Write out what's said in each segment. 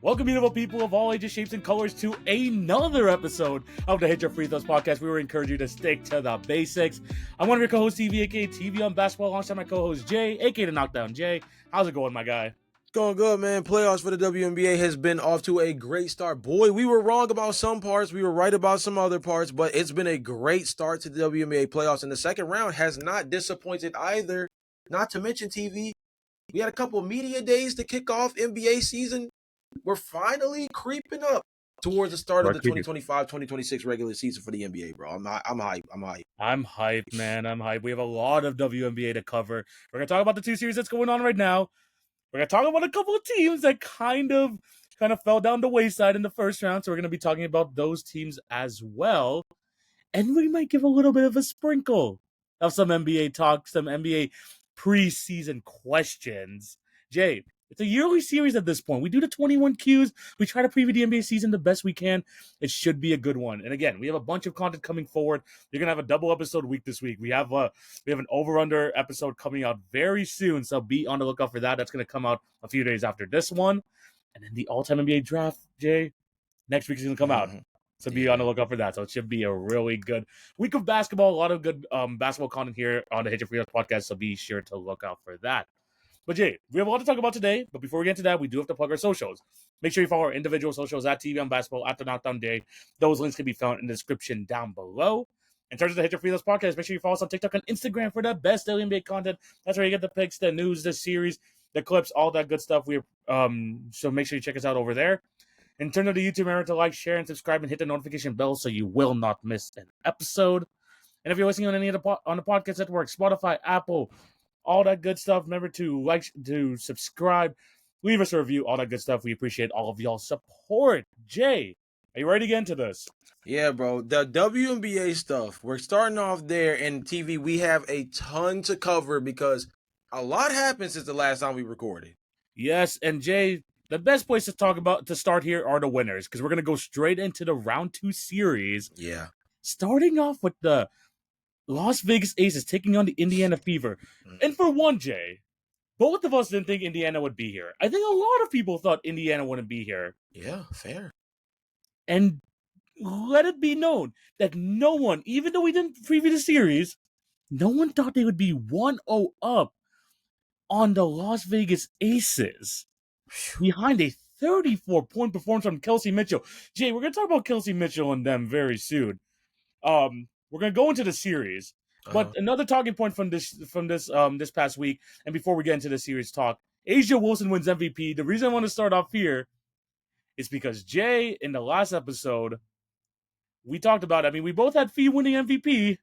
Welcome, beautiful people of all ages, shapes, and colors, to another episode of the Hit Your Free Throws podcast. We will encourage you to stick to the basics. I'm one of your co-hosts, TV, aka TV on basketball, alongside my co-host, Jay, aka the Knockdown Jay. How's it going, my guy? Going good, man. Playoffs for the WNBA has been off to a great start. Boy, we were wrong about some parts. We were right about some other parts, but it's been a great start to the WNBA playoffs. And the second round has not disappointed either. Not to mention, TV, we had a couple of media days to kick off NBA season. We're finally creeping up towards the start of the 2025-2026 regular season for the NBA, bro. I'm hyped. I'm hyped, man. I'm hyped. We have a lot of WNBA to cover. We're going to talk about the two series that's going on right now. We're going to talk about a couple of teams that kind of fell down the wayside in the first round. So we're going to be talking about those teams as well. And we might give a little bit of a sprinkle of some NBA talk, some NBA preseason questions. Jay, it's a yearly series at this point. We do the 21 Qs. We try to preview the NBA season the best we can. It should be a good one. And again, we have a bunch of content coming forward. You're going to have a double episode week this week. We have an over-under episode coming out very soon, so be on the lookout for that. That's going to come out a few days after this one. And then the all-time NBA draft, Jay, next week is going to come out. So be on the lookout for that. So it should be a really good week of basketball. A lot of good basketball content here on the Hit Your Free Throws podcast, so be sure to look out for that. But Jay, we have a lot to talk about today. But before we get into that, we do have to plug our socials. Make sure you follow our individual socials at TV on Basketball, at the Knockdown Day. Those links can be found in the description down below. In terms of the Hit Your Free Throws podcast, make sure you follow us on TikTok and Instagram for the best NBA content. That's where you get the picks, the news, the series, the clips, all that good stuff. So make sure you check us out over there. In terms of the YouTube, remember to like, share, and subscribe, and hit the notification bell so you will not miss an episode. And if you're listening on any of on the podcast network, Spotify, Apple, all that good stuff, remember to like, to subscribe, leave us a review, all that good stuff. We appreciate all of y'all's support. Jay, are you ready to get into this? Yeah, bro. The WNBA stuff, we're starting off there. And TV, we have a ton to cover because a lot happened since the last time we recorded. Yes, and Jay, the best place to start here are the winners, because we're going to go straight into the round 2 series. Yeah. Starting off with the Las Vegas Aces taking on the Indiana Fever. And for one, Jay, both of us didn't think Indiana would be here. I think a lot of people thought Indiana wouldn't be here. Yeah, fair. And let it be known that no one, even though we didn't preview the series, no one thought they would be 1-0 up on the Las Vegas Aces behind a 34-point performance from Kelsey Mitchell. Jay, we're going to talk about Kelsey Mitchell and them very soon. We're going to go into the series. But another talking point from this past week, and before we get into the series talk, A'ja Wilson wins MVP. The reason I want to start off here is because, Jay, in the last episode, we talked about, we both had Fee winning MVP.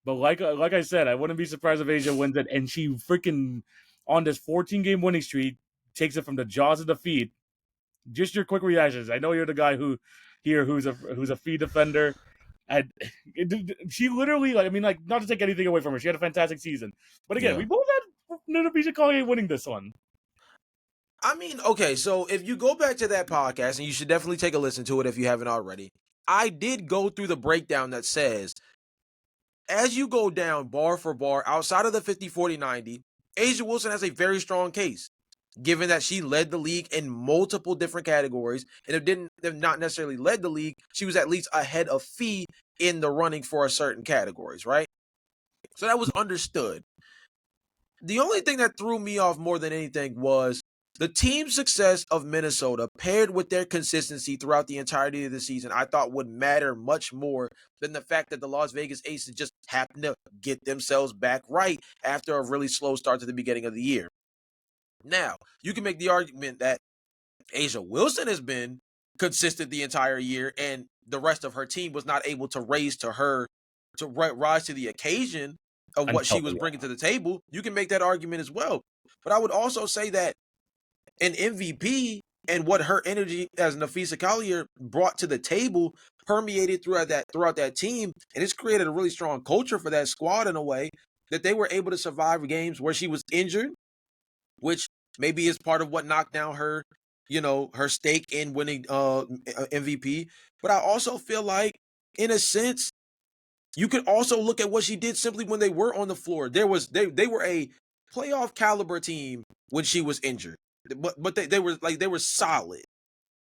But like I said, I wouldn't be surprised if A'ja wins it, and she freaking, on this 14-game winning streak, takes it from the jaws of defeat. Just your quick reactions. I know you're the guy who's a Fee defender. And she literally, not to take anything away from her, she had a fantastic season. But again, we both had Natasha Collier winning this one. Okay, so if you go back to that podcast, and you should definitely take a listen to it if you haven't already, I did go through the breakdown that says, as you go down bar for bar, outside of the 50, 40, 90, A'ja Wilson has a very strong case, given that she led the league in multiple different categories. And if not necessarily led the league, she was at least ahead of Fee in the running for certain categories, right? So that was understood. The only thing that threw me off more than anything was the team success of Minnesota paired with their consistency throughout the entirety of the season, I thought would matter much more than the fact that the Las Vegas Aces just happened to get themselves back right after a really slow start to the beginning of the year. Now, you can make the argument that A'ja Wilson has been consistent the entire year, and the rest of her team was not able to rise to the occasion of what she was bringing to the table. You can make that argument as well. But I would also say that an MVP and what her energy as Napheesa Collier brought to the table permeated throughout that team, and it's created a really strong culture for that squad in a way that they were able to survive games where she was injured, which maybe is part of what knocked down her stake in winning MVP. But I also feel like, in a sense, you could also look at what she did simply when they were on the floor. They were a playoff caliber team when she was injured, but they were solid.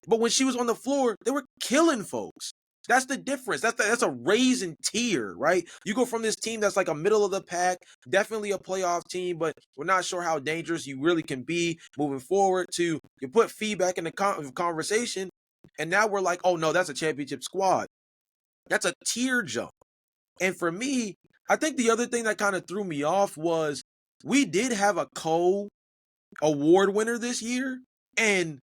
But when she was on the floor, they were killing folks. That's the difference. That's a raise in tier, right? You go from this team that's like a middle of the pack, definitely a playoff team, but we're not sure how dangerous you really can be moving forward, to you put feedback in the conversation, and now we're like, oh no, that's a championship squad. That's a tier jump. And for me, I think the other thing that kind of threw me off was we did have a award winner this year, and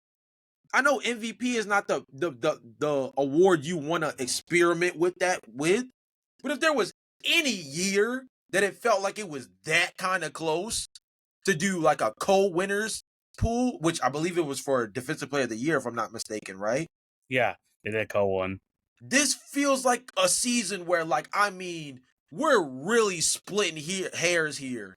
I know MVP is not the award you want to experiment with, but if there was any year that it felt like it was that kind of close to do like a co-winners pool, which I believe it was for Defensive Player of the Year, if I'm not mistaken, right? Yeah, they did co-one. This feels like a season where, like, we're really splitting hairs here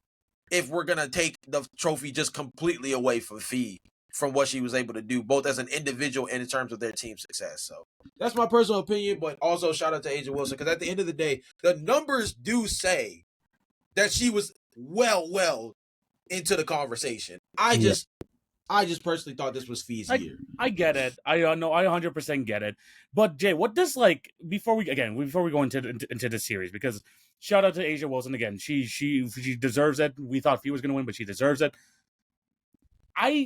if we're gonna take the trophy just completely away from Fee, from what she was able to do, both as an individual and in terms of their team success. So that's my personal opinion, but also shout out to A'ja Wilson, because at the end of the day, the numbers do say that she was well into the conversation. I just personally thought this was Fee's year. I get it. I know. I 100% get it. But Jay, what does, like, before we go into the series, because shout out to A'ja Wilson again. She deserves it. We thought Fee was going to win, but she deserves it.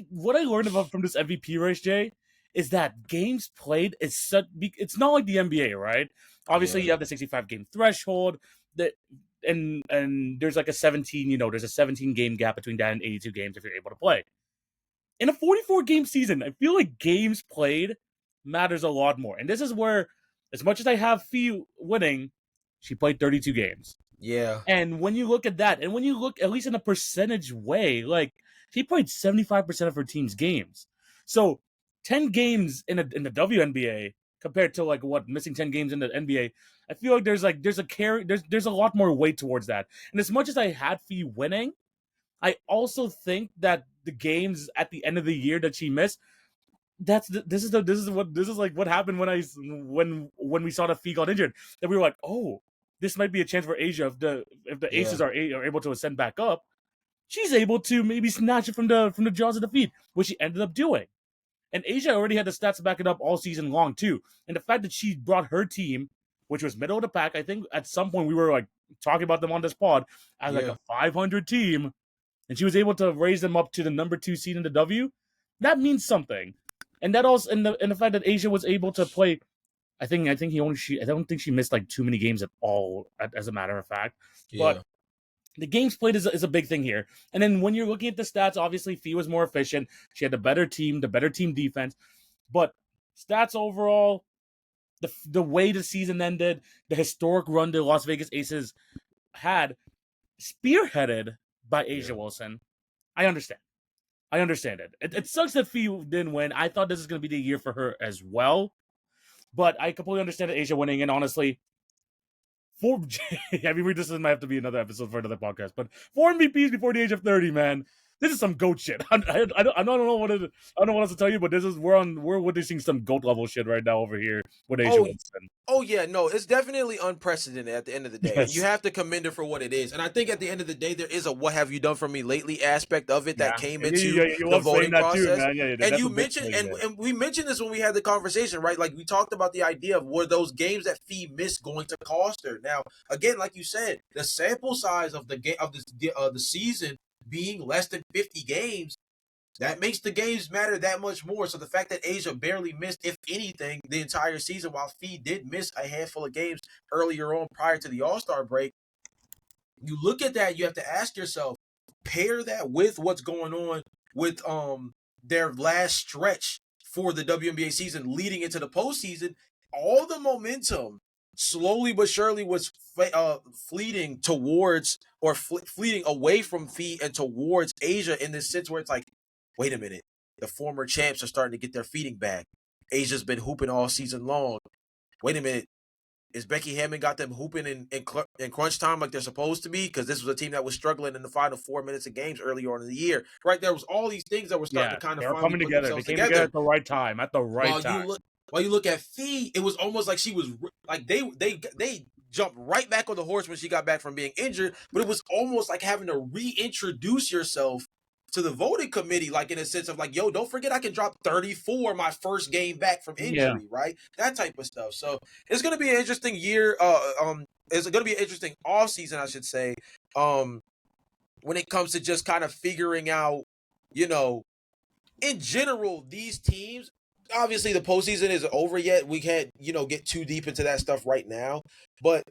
What I learned about from this MVP race, Jay, is that games played is such. It's not like the NBA, right? Obviously, you have the 65 game threshold. And there's like a 17. There's a 17 game gap between that and 82 games if you're able to play. In a 44 game season, I feel like games played matters a lot more. And this is where, as much as I have Fee winning, she played 32 games. Yeah. And when you look at that, and when you look at least in a percentage way, like, she played 75% of her team's games. So 10 games in the WNBA compared to, like, missing 10 games in the NBA, I feel like there's a lot more weight towards that. And as much as I had Fee winning, I also think that the games at the end of the year that she missed, this is what happened when we saw that Fee got injured. That we were like, oh, this might be a chance for A'ja if the Aces are able to ascend back up. She's able to maybe snatch it from the jaws of defeat, which she ended up doing. And A'ja already had the stats to back it up all season long too. And the fact that she brought her team, which was middle of the pack, I think at some point we were like talking about them on this pod as like a 500 team, and she was able to raise them up to the number 2 seed in the W, that means something. And that also, and the fact that A'ja was able to play, I don't think she missed like too many games at all, as a matter of fact. Yeah. But the games played is a big thing here. And then when you're looking at the stats, obviously Fee was more efficient. She had the better team defense. But stats overall, the way the season ended, the historic run the Las Vegas Aces had, spearheaded by A'ja Wilson. I understand it. It sucks that Fee didn't win. I thought this is going to be the year for her as well. But I completely understand that A'ja winning. And honestly, this might have to be another episode for another podcast. But 4 MVPs before the age of 30, man. This is some GOAT shit. I don't know what else to tell you, but we're witnessing some GOAT level shit right now over here with A'ja Wilson. Oh yeah, no, it's definitely unprecedented at the end of the day. Yes. And you have to commend her for what it is. And I think at the end of the day, there is a "what have you done for me lately" aspect of it that came into the voting process. Too, man. And you mentioned, and we mentioned this when we had the conversation, right? Like, we talked about the idea of, were those games that Fee missed going to cost her? Now, again, like you said, the sample size of the season being less than 50 games, that makes the games matter that much more. So the fact that A'ja barely missed, if anything, the entire season, while Fee did miss a handful of games earlier on prior to the All-Star break, you look at that, you have to ask yourself, pair that with what's going on with their last stretch for the WNBA season leading into the postseason. All the momentum slowly but surely was fleeting towards, or fleeting away from Fee and towards A'ja, in this sense where it's like, wait a minute, the former champs are starting to get their feeding back. A'ja's been hooping all season long. Wait a minute, is Becky Hammond got them hooping in crunch time like they're supposed to be? Because this was a team that was struggling in the final 4 minutes of games earlier on in the year, right? There was all these things that were starting to kind of finally coming together. They came together at the right time. While you look at Fee, it was almost like she was like they jumped right back on the horse when she got back from being injured, but it was almost like having to reintroduce yourself to the voting committee, like in a sense of like, yo, don't forget I can drop 34 my first game back from injury, right? That type of stuff. So it's gonna be an interesting year. It's gonna be an interesting off season, I should say. When it comes to just kind of figuring out, in general, these teams. Obviously, the postseason isn't over yet. We can't, get too deep into that stuff right now. But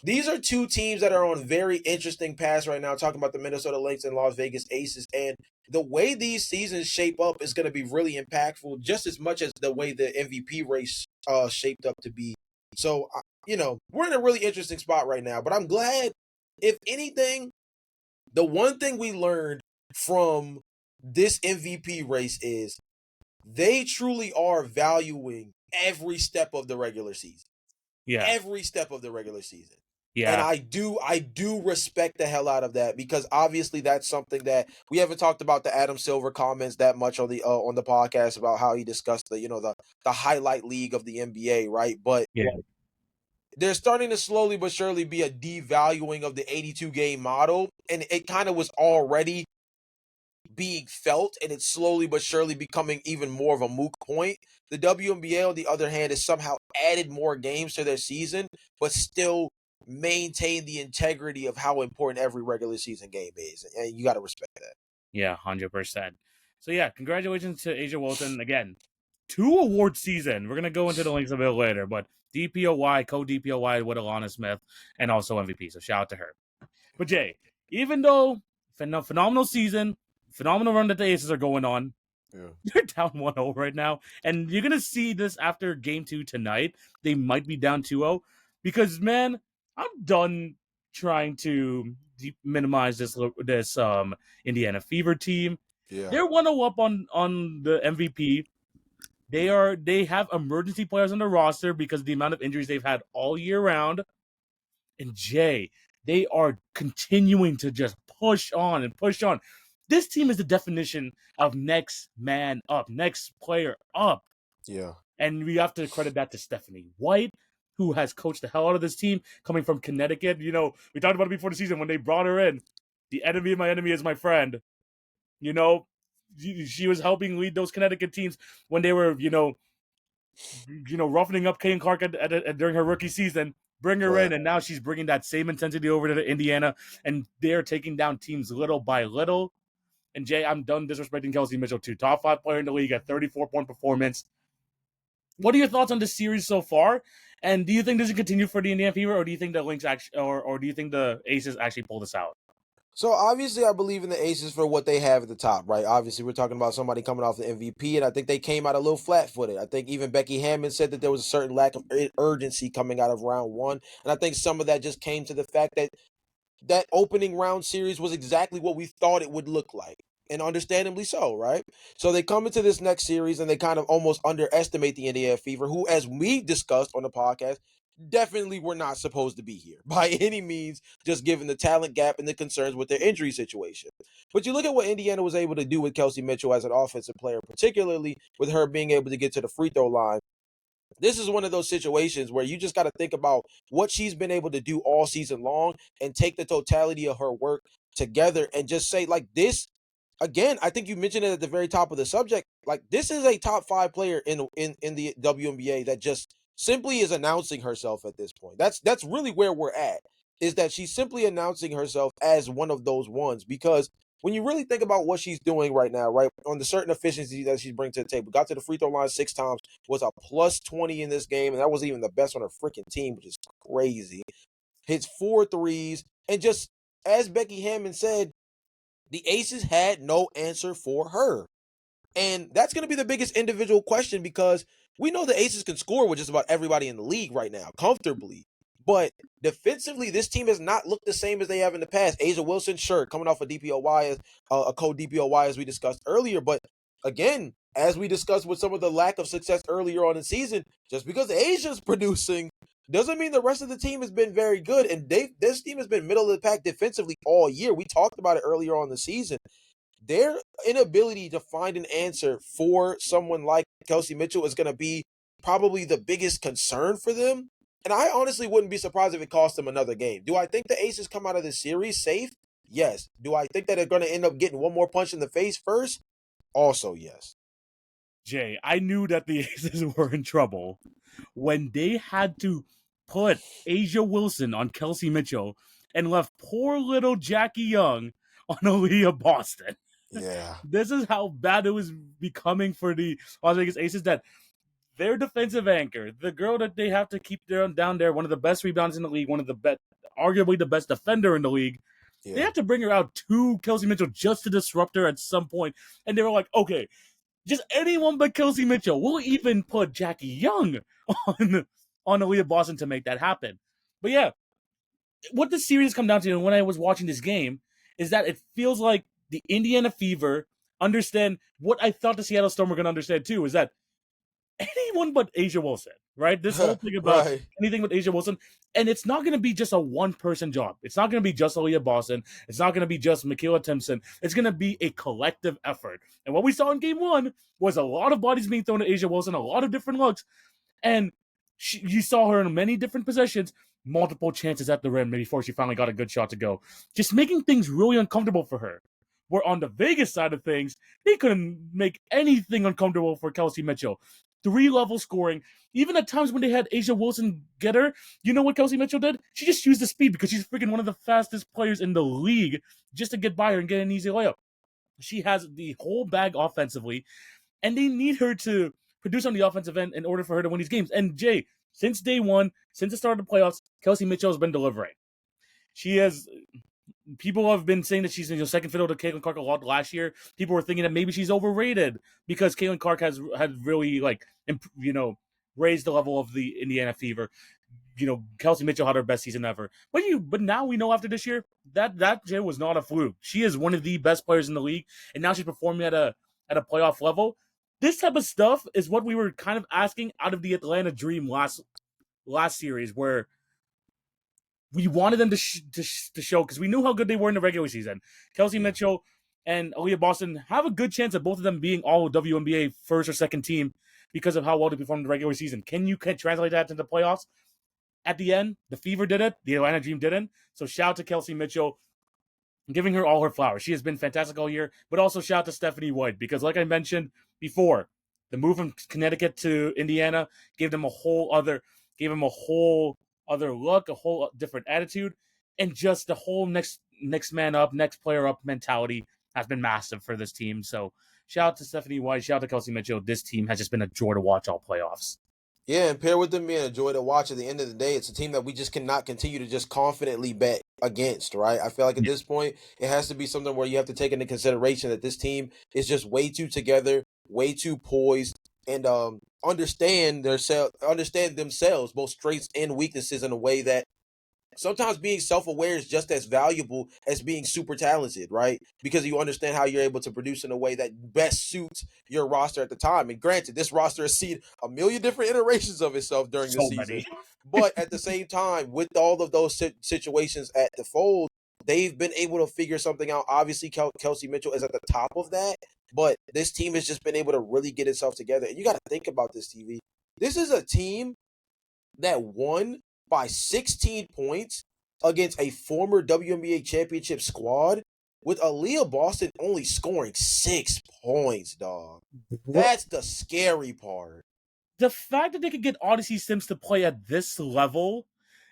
these are two teams that are on very interesting paths right now, talking about the Minnesota Lynx and Las Vegas Aces. And the way these seasons shape up is going to be really impactful, just as much as the way the MVP race shaped up to be. So, we're in a really interesting spot right now. But I'm glad, if anything, the one thing we learned from this MVP race is they truly are valuing every step of the regular season. Yeah. Every step of the regular season. Yeah. And I do respect the hell out of that, because obviously that's something that we haven't talked about the Adam Silver comments that much on the podcast about how he discussed the highlight league of the NBA, right? But there's starting to slowly but surely be a devaluing of the 82 game model, and it kind of was already being felt, and it's slowly but surely becoming even more of a moot point. The WNBA, on the other hand, has somehow added more games to their season, but still maintain the integrity of how important every regular season game is, and you got to respect that. Yeah, 100%. So yeah, congratulations to Asia Wilson again. 2 award season. We're gonna go into the links a bit later, but DPOY, co-DPOY with Alana Smith, and also MVP. So shout out to her. But Jay, even though phenomenal season, phenomenal run that the Aces are going on, they're down 1-0 right now. And you're going to see this after game 2 tonight. They might be down 2-0 because, man, I'm done trying to minimize this Indiana Fever team. Yeah. They're 1-0 up on the MVP. They have emergency players on the roster because of the amount of injuries they've had all year round. And Jay, they are continuing to just push on and push on. This team is the definition of next man up, next player up. Yeah. And we have to credit that to Stephanie White, who has coached the hell out of this team, coming from Connecticut. We talked about it before the season when they brought her in. The enemy of my enemy is my friend. She was helping lead those Connecticut teams when they were, roughening up Kane Clark during her rookie season. Bring her in, and now she's bringing that same intensity over to Indiana, and they're taking down teams little by little. And Jay, I'm done disrespecting Kelsey Mitchell too. Top 5 player in the league at 34-point performance. What are your thoughts on this series so far? And do you think this will continue for the Indiana Fever, or do you think the Lynx actually, or do you think the Aces actually pull this out? So obviously I believe in the Aces for what they have at the top, right? Obviously we're talking about somebody coming off the MVP, and I think they came out a little flat-footed. I think even Becky Hammond said that there was a certain lack of urgency coming out of round 1, and I think some of that just came to the fact that opening round series was exactly what we thought it would look like. And understandably so, right? So they come into this next series and they kind of almost underestimate the Indiana Fever, who, as we discussed on the podcast, definitely were not supposed to be here by any means, just given the talent gap and the concerns with their injury situation. But you look at what Indiana was able to do with Kelsey Mitchell as an offensive player, particularly with her being able to get to the free throw line. This is one of those situations where you just got to think about what she's been able to do all season long and take the totality of her work together and just say, like, this. Again, I think you mentioned it at the very top of the subject. Like, this is a top 5 player in the WNBA that just simply is announcing herself at this point. That's really where we're at, is that she's simply announcing herself as one of those ones, because when you really think about what she's doing right now, right, on the certain efficiency that she's bringing to the table, got to the free throw line 6 times, was a plus 20 in this game, and that wasn't even the best on her freaking team, which is crazy. Hits 4 threes, and just as Becky Hammond said, the Aces had no answer for her. And that's going to be the biggest individual question, because we know the Aces can score with just about everybody in the league right now, comfortably. But defensively, this team has not looked the same as they have in the past. Asia Wilson, sure, coming off a DPOY, a co-DPOY, as we discussed earlier. But again, as we discussed with some of the lack of success earlier on in the season, just because Asia's producing doesn't mean the rest of the team has been very good. And this team has been middle of the pack defensively all year. We talked about it earlier on in the season. Their inability to find an answer for someone like Kelsey Mitchell is going to be probably the biggest concern for them. And I honestly wouldn't be surprised if it cost them another game. Do I think the Aces come out of this series safe? Yes. Do I think that they're going to end up getting one more punch in the face first? Also, yes. Jay, I knew that the Aces were in trouble when they had to put Asia Wilson on Kelsey Mitchell and left poor little Jackie Young on Aaliyah Boston. Yeah. This is how bad it was becoming for the Las Vegas Aces that their defensive anchor, the girl that they have to keep down there, one of the best rebounders in the league, one of the best, arguably the best defender in the league, they Yeah. have to bring her out to Kelsey Mitchell just to disrupt her at some point. And they were like, okay, just anyone but Kelsey Mitchell. We'll even put Jackie Young on Aaliyah Boston to make that happen. But yeah, what the series come down to, and when I was watching this game, is that it feels like the Indiana Fever understand what I thought the Seattle Storm were going to understand too, is that anyone but Asia Wilson, right? This whole thing about Right. anything but Asia Wilson, and it's not going to be just a one-person job. It's not going to be just Aaliyah Boston. It's not going to be just Michaela Timpson. It's going to be a collective effort. And what we saw in Game 1 was a lot of bodies being thrown at Asia Wilson, a lot of different looks, and you saw her in many different possessions, multiple chances at the rim before she finally got a good shot to go. Just making things really uncomfortable for her. Where on the Vegas side of things, they couldn't make anything uncomfortable for Kelsey Mitchell. 3-level scoring. Even at times when they had Asia Wilson get her, you know what Kelsey Mitchell did? She just used the speed because she's freaking one of the fastest players in the league just to get by her and get an easy layup. She has the whole bag offensively, and they need her to produce on the offensive end in order for her to win these games. And Jay, since day one, since the start of the playoffs, Kelsey Mitchell has been delivering. She has. People have been saying that she's second fiddle to Caitlin Clark a lot last year. People were thinking that maybe she's overrated because Caitlin Clark had really raised the level of the Indiana Fever. Kelsey Mitchell had her best season ever. But now we know after this year that Jay was not a fluke. She is one of the best players in the league, and now she's performing at a playoff level. This type of stuff is what we were kind of asking out of the Atlanta Dream last series, where we wanted them to show because we knew how good they were in the regular season. Kelsey Mitchell and Aaliyah Boston have a good chance of both of them being all WNBA first or second team because of how well they performed in the regular season. Can you translate that into the playoffs? At the end, the Fever did it. The Atlanta Dream didn't. So shout out to Kelsey Mitchell, giving her all her flowers. She has been fantastic all year. But also shout out to Stephanie White because, like I mentioned before, the move from Connecticut to Indiana gave him a whole other look, a whole different attitude, and just the whole next man up, next player up mentality has been massive for this team. So shout out to Stephanie White, shout out to Kelsey Mitchell. This team has just been a joy to watch all playoffs. Yeah, and pair with them being a joy to watch at the end of the day, it's a team that we just cannot continue to just confidently bet against, right? I feel like at this point, it has to be something where you have to take into consideration that this team is just way too together, way too poised, and understand themselves, both strengths and weaknesses in a way that sometimes being self-aware is just as valuable as being super talented, right? Because you understand how you're able to produce in a way that best suits your roster at the time. And granted, this roster has seen a million different iterations of itself during the So season. many. But at the same time, with all of those situations at the fold, they've been able to figure something out. Obviously, Kelsey Mitchell is at the top of that, but this team has just been able to really get itself together. And you got to think about this, TV. This is a team that won by 16 points against a former WNBA championship squad with Aaliyah Boston only scoring 6 points, dog. That's the scary part. The fact that they could get Odyssey Sims to play at this level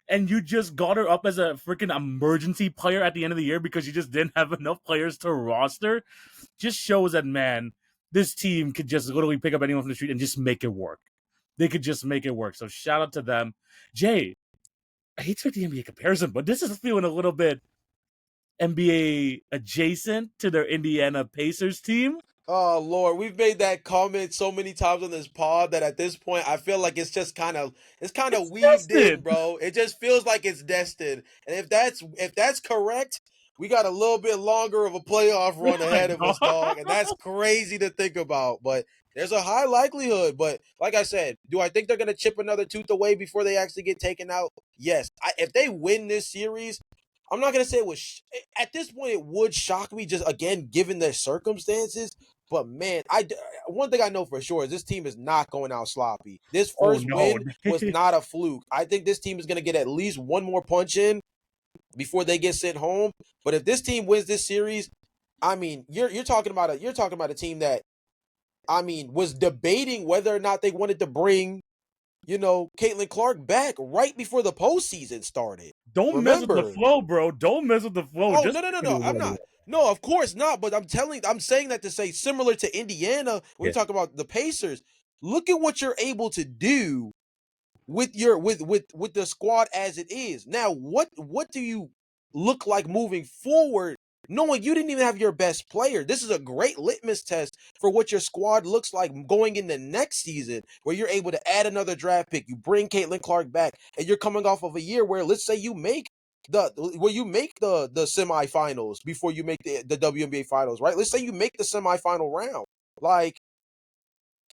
and you just got her up as a freaking emergency player at the end of the year because you just didn't have enough players to roster just shows that, man, this team could just literally pick up anyone from the street and just make it work. They could just make it work. So shout out to them. Jay, I hate to make the NBA comparison, but this is feeling a little bit NBA adjacent to their Indiana Pacers team. Oh Lord, we've made that comment so many times on this pod that at this point I feel like it's just kind of It's weaved in, destined. bro. It just feels like it's destined. And if that's correct, we got a little bit longer of a playoff run ahead of us, dog. And that's crazy to think about. But there's a high likelihood. But like I said, do I think they're gonna chip another tooth away before they actually get taken out? Yes. If they win this series, I'm not gonna say it was at this point it would shock me just again given their circumstances. But man, one thing I know for sure is this team is not going out sloppy. This Oh first no. win was not a fluke. I think this team is going to get at least one more punch in before they get sent home. But if this team wins this series, I mean, you're talking about a team that, I mean, was debating whether or not they wanted to bring, Caitlin Clark back right before the postseason started. Don't mess with the Remember? flow, bro. Don't mess with the flow. Oh, Just no, no, no, because it no. was I'm already not. No, of course not. But I'm saying that to say, similar to Indiana, when we yeah. talk about the Pacers, look at what you're able to do with your with the squad as it is. Now, what do you look like moving forward, knowing you didn't even have your best player? This is a great litmus test for what your squad looks like going into next season, where you're able to add another draft pick, you bring Caitlin Clark back, and you're coming off of a year where, let's say, you make the semifinals before you make the WNBA finals, right? Let's say you make the semifinal round. Like,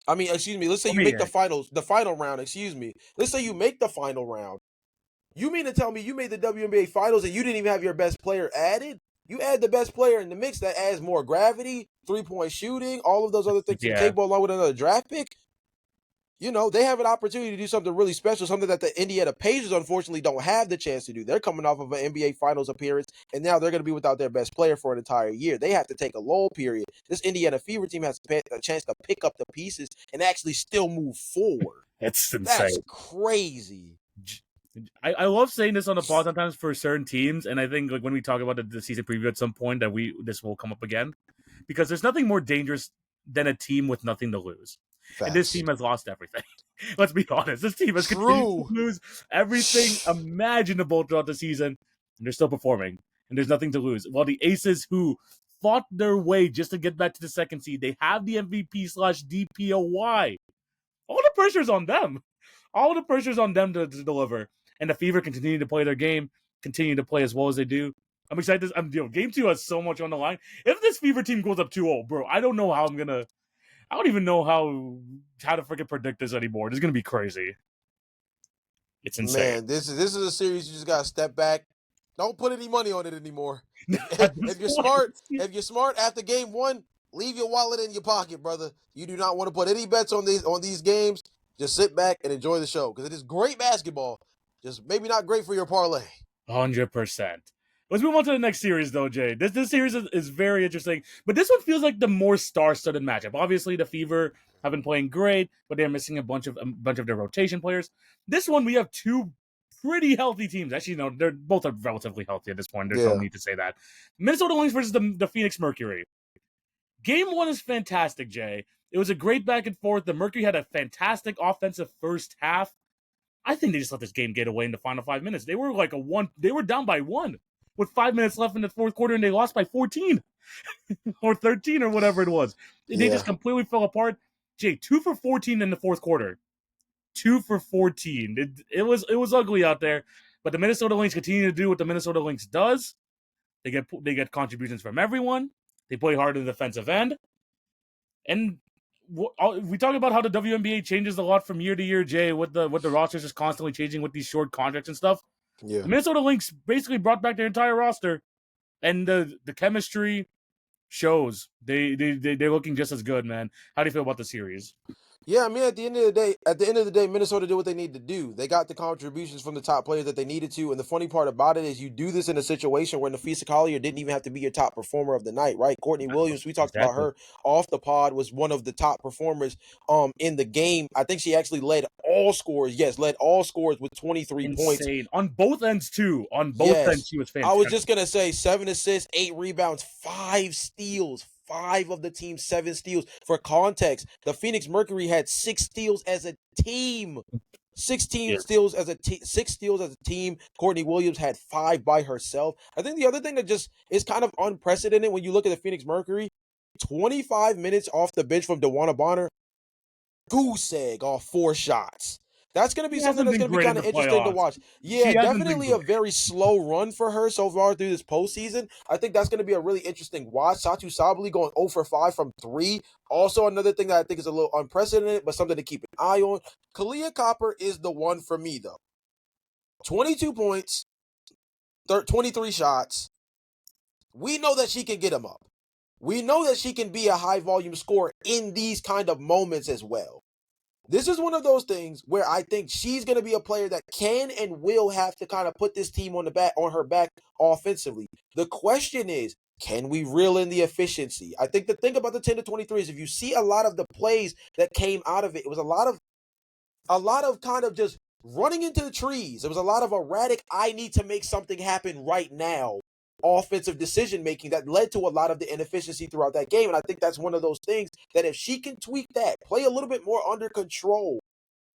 I mean, excuse me, let's say I you mean, make the final round, excuse me. Let's say you make the final round. You mean to tell me you made the WNBA finals and you didn't even have your best player added? You add the best player in the mix that adds more gravity, 3-point shooting, all of those other things, and yeah. capable along with another draft pick. They have an opportunity to do something really special, something that the Indiana Pacers unfortunately don't have the chance to do. They're coming off of an NBA Finals appearance, and now they're going to be without their best player for an entire year. They have to take a lull period. This Indiana Fever team has a chance to pick up the pieces and actually still move forward. It's That's insane. crazy. I love saying this on the pod sometimes for certain teams, and I think like when we talk about the season preview at some point that this will come up again, because there's nothing more dangerous than a team with nothing to lose. And this Facts. team has lost everything. Let's be honest. This team has continued to True. lose everything imaginable throughout the season, and they're still performing. And there's nothing to lose. While the Aces, who fought their way just to get back to the second seed, they have the MVP/DPOY. All the pressure's on them. All the pressure's on them to deliver. And the Fever continue to play their game, continue to play as well as they do. I'm excited. Game 2 has so much on the line. If this Fever team goes up 2-0, bro, I don't know how I'm gonna. I don't even know how to freaking predict this anymore. This is gonna be crazy. It's insane. Man, this is a series you just gotta step back. Don't put any money on it anymore. At this If you're point, smart after game one, leave your wallet in your pocket, brother. You do not want to put any bets on these games. Just sit back and enjoy the show because it is great basketball. Just maybe not great for your parlay. 100%. Let's move on to the next series, though, Jay. This series is very interesting, but this one feels like the more star-studded matchup. Obviously, the Fever have been playing great, but they're missing a bunch of their rotation players. This one, we have two pretty healthy teams. Actually, no, they're both are relatively healthy at this point. There's no need to say that. Minnesota Lynx versus the Phoenix Mercury. Game 1 is fantastic, Jay. It was a great back and forth. The Mercury had a fantastic offensive first half. I think they just let this game get away in the final 5 minutes. They were like they were down by 1 with 5 minutes left in the fourth quarter, and they lost by 14 or 13 or whatever it was. They Yeah. just completely fell apart. Jay, 2 for 14 in the fourth quarter. 2 for 14. It was ugly out there, but the Minnesota Lynx continue to do what the Minnesota Lynx does. They get contributions from everyone. They play hard in the defensive end, and we talk about how the WNBA changes a lot from year to year, Jay, with the rosters just constantly changing with these short contracts and stuff. Yeah. The Minnesota Lynx basically brought back their entire roster, and the chemistry shows. They're looking just as good, man. How do you feel about the series? Yeah, I mean, at the end of the day, Minnesota did what they needed to do. They got the contributions from the top players that they needed to. And the funny part about it is you do this in a situation where Nafisa Collier didn't even have to be your top performer of the night, right? Courtney Williams, we talked about Exactly. her off the pod, was one of the top performers in the game. I think she actually led all scorers. Yes, led all scorers with 23 points. Insane. On both ends, too. On both ends, Yes. she was I fantastic. was just going to say 7 assists, 8 rebounds, 5 steals. 5 of the team's 7 steals. For context, the Phoenix Mercury had 6 steals as a team. 16 steals as 6 steals as a team. Courtney Williams had 5 by herself. I think the other thing that just is kind of unprecedented when you look at the Phoenix Mercury, 25 minutes off the bench from DeWanna Bonner, goose egg off 4 shots. That's going to be something that's going to be kind of interesting to watch. Yeah, definitely a very slow run for her so far through this postseason. I think that's going to be a really interesting watch. Satu Sabali going 0 for 5 from 3. Also, another thing that I think is a little unprecedented, but something to keep an eye on. Kalia Copper is the one for me, though. 22 points, 23 shots. We know that she can get them up. We know that she can be a high-volume scorer in these kind of moments as well. This is one of those things where I think she's going to be a player that can and will have to kind of put this team on her back offensively. The question is, can we reel in the efficiency? I think the thing about the 10 to 23 is if you see a lot of the plays that came out of it, it was a lot of kind of just running into the trees. It was a lot of erratic, I need to make something happen right now offensive decision making that led to a lot of the inefficiency throughout that game. And I think that's one of those things that if she can tweak that, play a little bit more under control,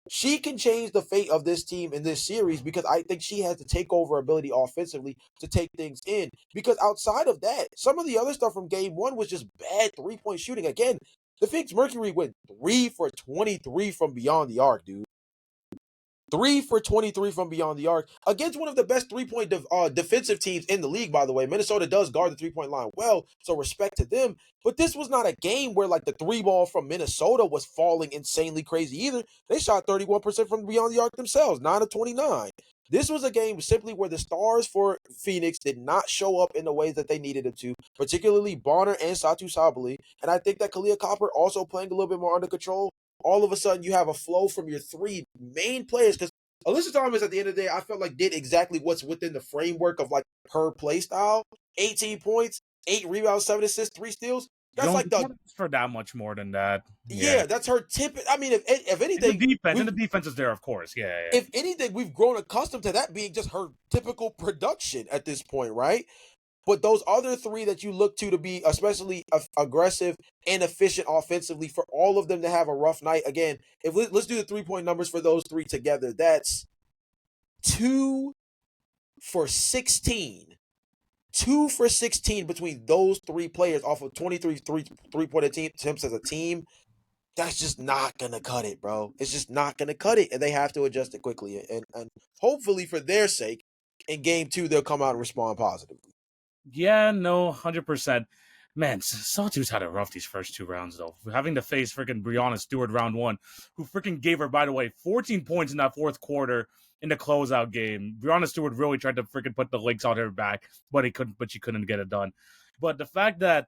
she can change the fate of this team in this series because I think she has the takeover ability offensively to take things in. Because outside of that, some of the other stuff from game one was just bad 3-point shooting. Again, the Phoenix Mercury went 3 for 23 from beyond the arc, dude. 3 for 23 from beyond the arc against one of the best 3-point defensive teams in the league, by the way. Minnesota does guard the 3-point line well, so respect to them. But this was not a game where, like, the 3-ball from Minnesota was falling insanely crazy either. They shot 31% from beyond the arc themselves, 9 of 29. This was a game simply where the stars for Phoenix did not show up in the ways that they needed them to, particularly Bonner and Satu Sabali. And I think that Kalia Copper also playing a little bit more under control. All of a sudden you have a flow from your three main players because Alyssa Thomas at the end of the day, I felt like did exactly what's within the framework of like her play style. 18 points, 8 rebounds, 7 assists, 3 steals. That's like the for that much more than that. yeah, that's her tip. I mean, if anything, and the defense is there, of course. Yeah. If anything, we've grown accustomed to that being just her typical production at this point, right? But those other three that you look to be especially aggressive and efficient offensively, for all of them to have a rough night. Again, let's do the 3-point numbers for those three together. That's 2 for 16. 2 for 16 between those three players off of 23 three-point attempts as a team. That's just not going to cut it, bro. It's just not going to cut it. And they have to adjust it quickly. And hopefully for their sake, in game 2, they'll come out and respond positively. Yeah, no, 100%. Man, Sawtooth's had it rough these first 2 rounds, though. Having to face freaking Breonna Stewart round 1, who freaking gave her, by the way, 14 points in that fourth quarter in the closeout game. Breonna Stewart really tried to freaking put the links on her back, but she couldn't get it done. But the fact that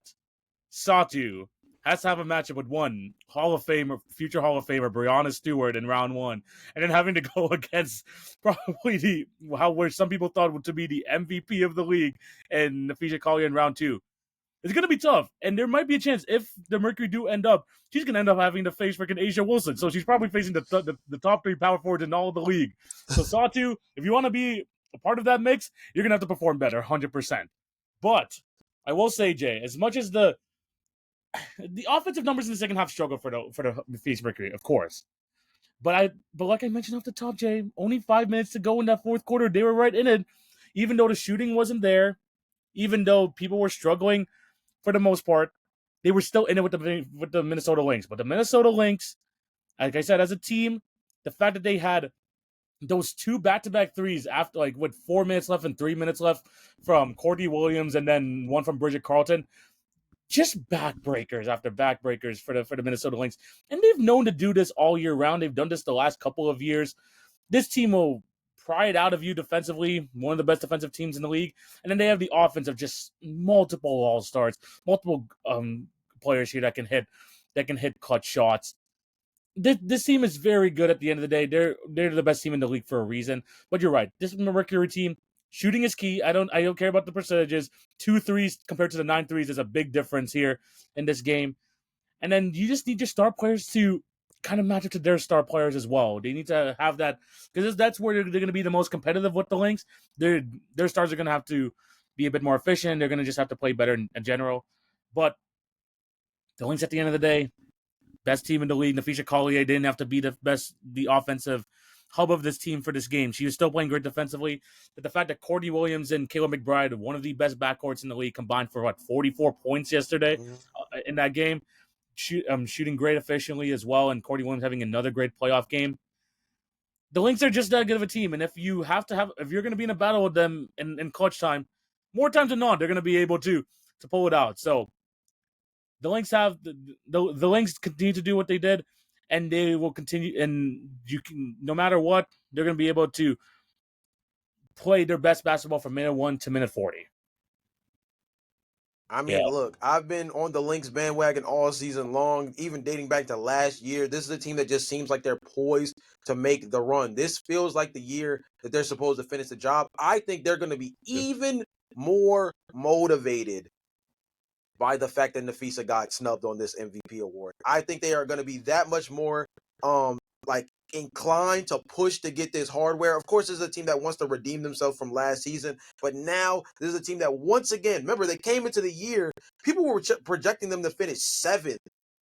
Sawtooth has to have a matchup with one future Hall of Famer, Breonna Stewart in round 1, and then having to go against probably where some people thought to be the MVP of the league and Nafisha Collier in round 2. It's going to be tough, and there might be a chance if the Mercury do end up, she's going to end up having to face freaking Asia Wilson, so she's probably facing the top 3 power forwards in all of the league. So Sawtooth, if you want to be a part of that mix, you're going to have to perform better, 100%. But I will say, Jay, as much as the offensive numbers in the second half struggled for the Phoenix Mercury, of course. But like I mentioned off the top, Jay, only 5 minutes to go in that fourth quarter. They were right in it, even though the shooting wasn't there, even though people were struggling for the most part. They were still in it with the Minnesota Lynx. But the Minnesota Lynx, like I said, as a team, the fact that they had those 2 back-to-back threes after with 4 minutes left and 3 minutes left from Courtney Williams and then one from Bridget Carlton. Just backbreakers after backbreakers for the Minnesota Lynx. And they've known to do this all year round. They've done this the last couple of years. This team will pry it out of you defensively, one of the best defensive teams in the league. And then they have the offense of just multiple all-stars, multiple players here that can hit clutch shots. This team is very good at the end of the day. They're the best team in the league for a reason. But you're right. This Mercury team, shooting is key. I don't care about the percentages. 2 threes compared to the 9 threes is a big difference here in this game. And then you just need your star players to kind of match up to their star players as well. They need to have that because that's where they're going to be the most competitive with the Lynx. Their stars are going to have to be a bit more efficient. They're going to just have to play better in general. But the Lynx at the end of the day, best team in the league. Nafisha Collier didn't have to be the offensive hub of this team for this game. She was still playing great defensively. But the fact that Courtney Williams and Kayla McBride, one of the best backcourts in the league, combined for 44 points yesterday in that game, shooting great efficiently as well, and Courtney Williams having another great playoff game. The Lynx are just that good of a team, and if you're going to be in a battle with them in clutch time, more times than not, they're going to be able to pull it out. So the Lynx have the Lynx continue to do what they did, and they will continue. And you can, no matter what, they're going to be able to play their best basketball from minute 1 to minute 40. I Yeah, mean, look, I've been on the Lynx bandwagon all season long, even dating back to last year. This is a team that just seems like they're poised to make the run. This feels like the year that they're supposed to finish the job. I think they're going to be even more motivated by the fact that Nafisa got snubbed on this MVP award. I think they are going to be that much more like inclined to push to get this hardware. Of course, this is a team that wants to redeem themselves from last season, but now this is a team that once again, remember they came into the year, people were projecting them to finish 7th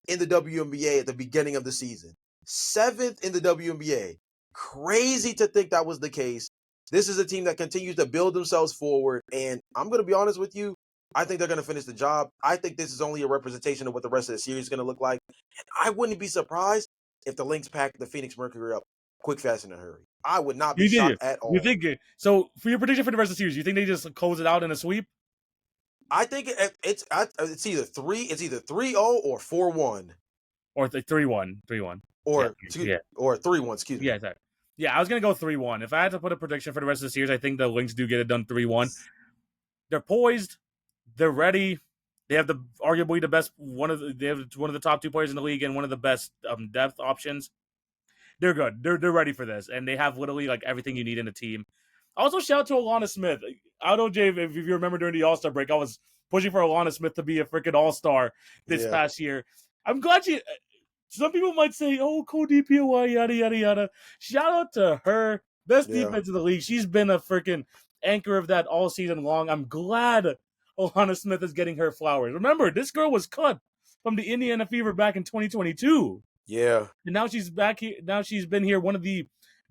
in the WNBA at the beginning of the season. 7th in the WNBA. Crazy to think that was the case. This is a team that continues to build themselves forward, and I'm going to be honest with you, I think they're going to finish the job. I think this is only a representation of what the rest of the series is going to look like. And I wouldn't be surprised if the Lynx pack the Phoenix Mercury up quick, fast, and in a hurry. I would not be you think shocked at you all. think so? For your prediction for the rest of the series, you think they just close it out in a sweep, I think it's either 3-0 or 4-1 or 3-1, 3-1? Yeah, or yeah, 3-1. Excuse me. yeah. Sorry. Yeah, I was gonna go 3-1. If I had to put a prediction for the rest of the series, I think the Lynx do get it done 3-1. They're poised. They're ready. They have arguably the best they have one of the top 2 players in the league and one of the best depth options. They're good. They're ready for this, and they have literally like everything you need in a team. Also, shout out to Alana Smith. I don't know, Jay, if you remember during the All-Star break, I was pushing for Alana Smith to be a freaking All-Star this Yeah. past year. I'm glad she. Some people might say, "Oh, Pt.1, yada yada yada." Shout out to her, best Yeah. defense in the league. She's been a freaking anchor of that all season long. I'm glad Alana Smith is getting her flowers. Remember, this girl was cut from the Indiana Fever back in 2022. Yeah. And now she's back here. Now she's been here, one of the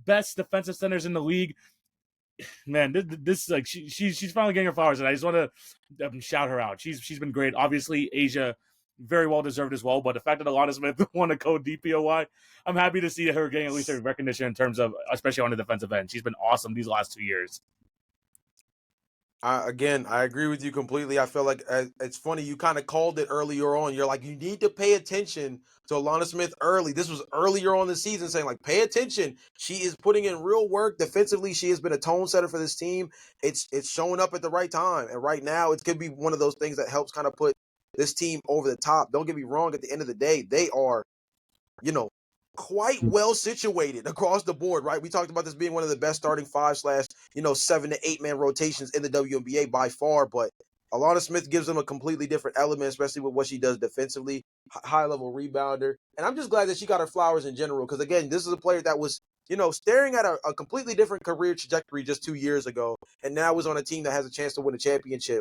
best defensive centers in the league. Man, this like she's finally getting her flowers, and I just want to shout her out. She's been great. Obviously, Asia very well deserved as well. But the fact that Alana Smith won a code DPOY, I'm happy to see her getting at least her recognition in terms of, especially on the defensive end. She's been awesome these last 2 years. Again, I agree with you completely. I feel like it's funny. You kind of called it earlier on. You're like, you need to pay attention to Alana Smith early. This was earlier on the season saying, like, pay attention. She is putting in real work defensively. She has been a tone setter for this team. It's showing up at the right time. And right now, it could be one of those things that helps kind of put this team over the top. Don't get me wrong. At the end of the day, they are, quite well situated across the board, right? We talked about this being one of the best starting 5/7 to 8 man rotations in the WNBA by far, but Alana Smith gives them a completely different element, especially with what she does defensively, high level rebounder. And I'm just glad that she got her flowers in general, because again, this is a player that was, staring at a completely different career trajectory just 2 years ago, and now is on a team that has a chance to win a championship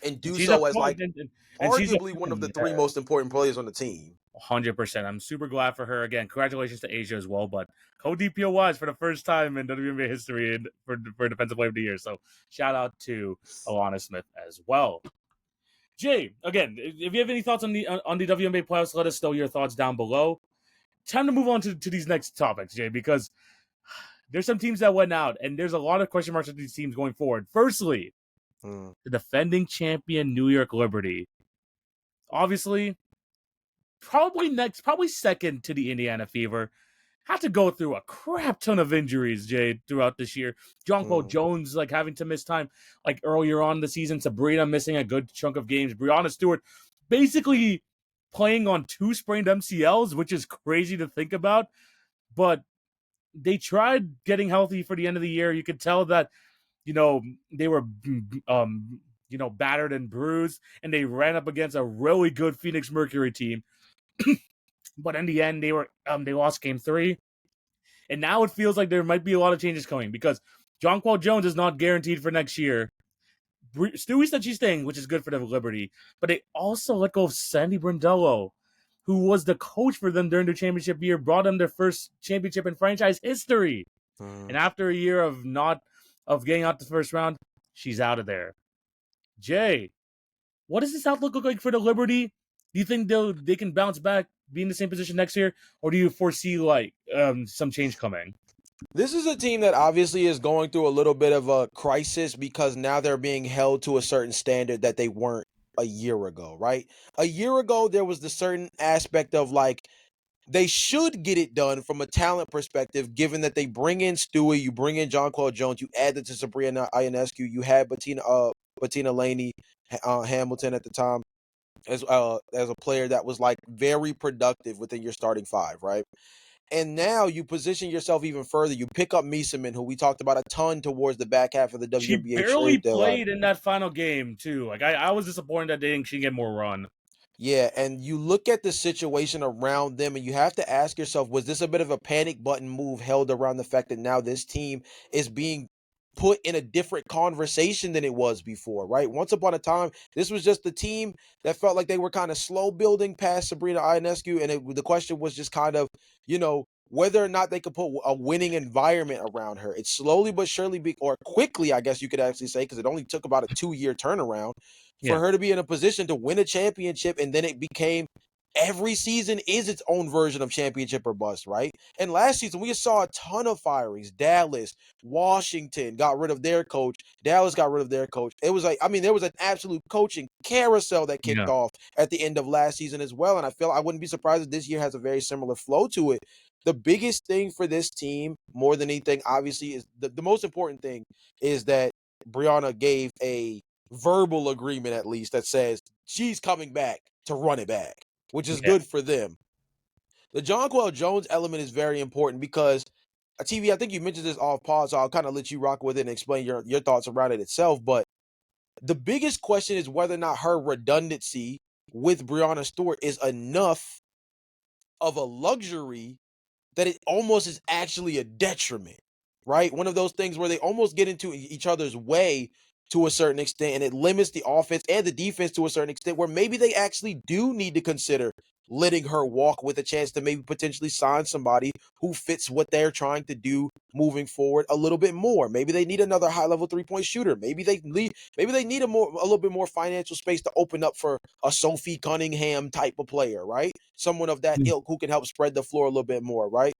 and do She's a so as like and she's a arguably one of the 3 most important players on the team. 100%. I'm super glad for her. Again, congratulations to Asia as well. But co-DPOYs for the first time in WNBA history for Defensive Player of the Year. So shout out to Alana Smith as well. Jay, again, if you have any thoughts on the WNBA playoffs, let us know your thoughts down below. Time to move on to these next topics, Jay, because there's some teams that went out, and there's a lot of question marks with these teams going forward. Firstly, the defending champion New York Liberty. Obviously, probably second to the Indiana Fever. Had to go through a crap ton of injuries, Jay, throughout this year. Jonquil Jones, like, having to miss time, like, earlier on in the season. Sabrina missing a good chunk of games. Breonna Stewart basically playing on 2 sprained MCLs, which is crazy to think about. But they tried getting healthy for the end of the year. You could tell that, they were, battered and bruised, and they ran up against a really good Phoenix Mercury team. But in the end, they lost game 3. And now it feels like there might be a lot of changes coming, because Jonquil Jones is not guaranteed for next year. Stewie said she's staying, which is good for the Liberty. But they also let go of Sandy Brindello, who was the coach for them during their championship year, brought them their first championship in franchise history. And after a year of getting out the first round, she's out of there. Jay, what does this outlook look like for the Liberty? Do you think they can bounce back, be in the same position next year, or do you foresee some change coming? This is a team that obviously is going through a little bit of a crisis, because now they're being held to a certain standard that they weren't a year ago, right? A year ago, there was the certain aspect of like, they should get it done from a talent perspective, given that they bring in Stewie, you bring in Jonquil Jones, you add it to Sabrina Ionescu, you had Bettina Laney Hamilton at the time as a player that was like very productive within your starting five, right? And now you position yourself even further. You pick up Mieseman, who we talked about a ton towards the back half of the She WNBA barely trade deadline. played in that final game too. Like I was disappointed that she didn't get more run. Yeah, and you look at the situation around them and you have to ask yourself, was this a bit of a panic button move held around the fact that now this team is being put in a different conversation than it was before, right? Once upon a time, this was just the team that felt like they were kind of slow building past Sabrina Ionescu, and the question was just kind of, whether or not they could put a winning environment around her. It's slowly but surely, or quickly, I guess you could actually say, because it only took about a 2-year turnaround for Yeah. her to be in a position to win a championship, and then it became every season is its own version of championship or bust, right? And last season we saw a ton of firings. Dallas, Washington got rid of their coach. Dallas got rid of their coach. It was like, there was an absolute coaching carousel that kicked Yeah. off at the end of last season as well. And I wouldn't be surprised if this year has a very similar flow to it. The biggest thing for this team, more than anything, obviously, is the most important thing is that Brianna gave a verbal agreement, at least, that says she's coming back to run it back, which is Yeah. good for them. The Jonquel Jones element is very important because TV, I think you mentioned this off pause, so I'll kind of let you rock with it and explain your thoughts around it itself. But the biggest question is whether or not her redundancy with Brianna Stewart is enough of a luxury that it almost is actually a detriment, right? One of those things where they almost get into each other's way to a certain extent, and it limits the offense and the defense to a certain extent, where maybe they actually do need to consider letting her walk with a chance to maybe potentially sign somebody who fits what they're trying to do moving forward a little bit more. Maybe they need another high-level three-point shooter. Maybe they need a little bit more financial space to open up for a Sophie Cunningham type of player, right? Someone of that ilk who can help spread the floor a little bit more, right?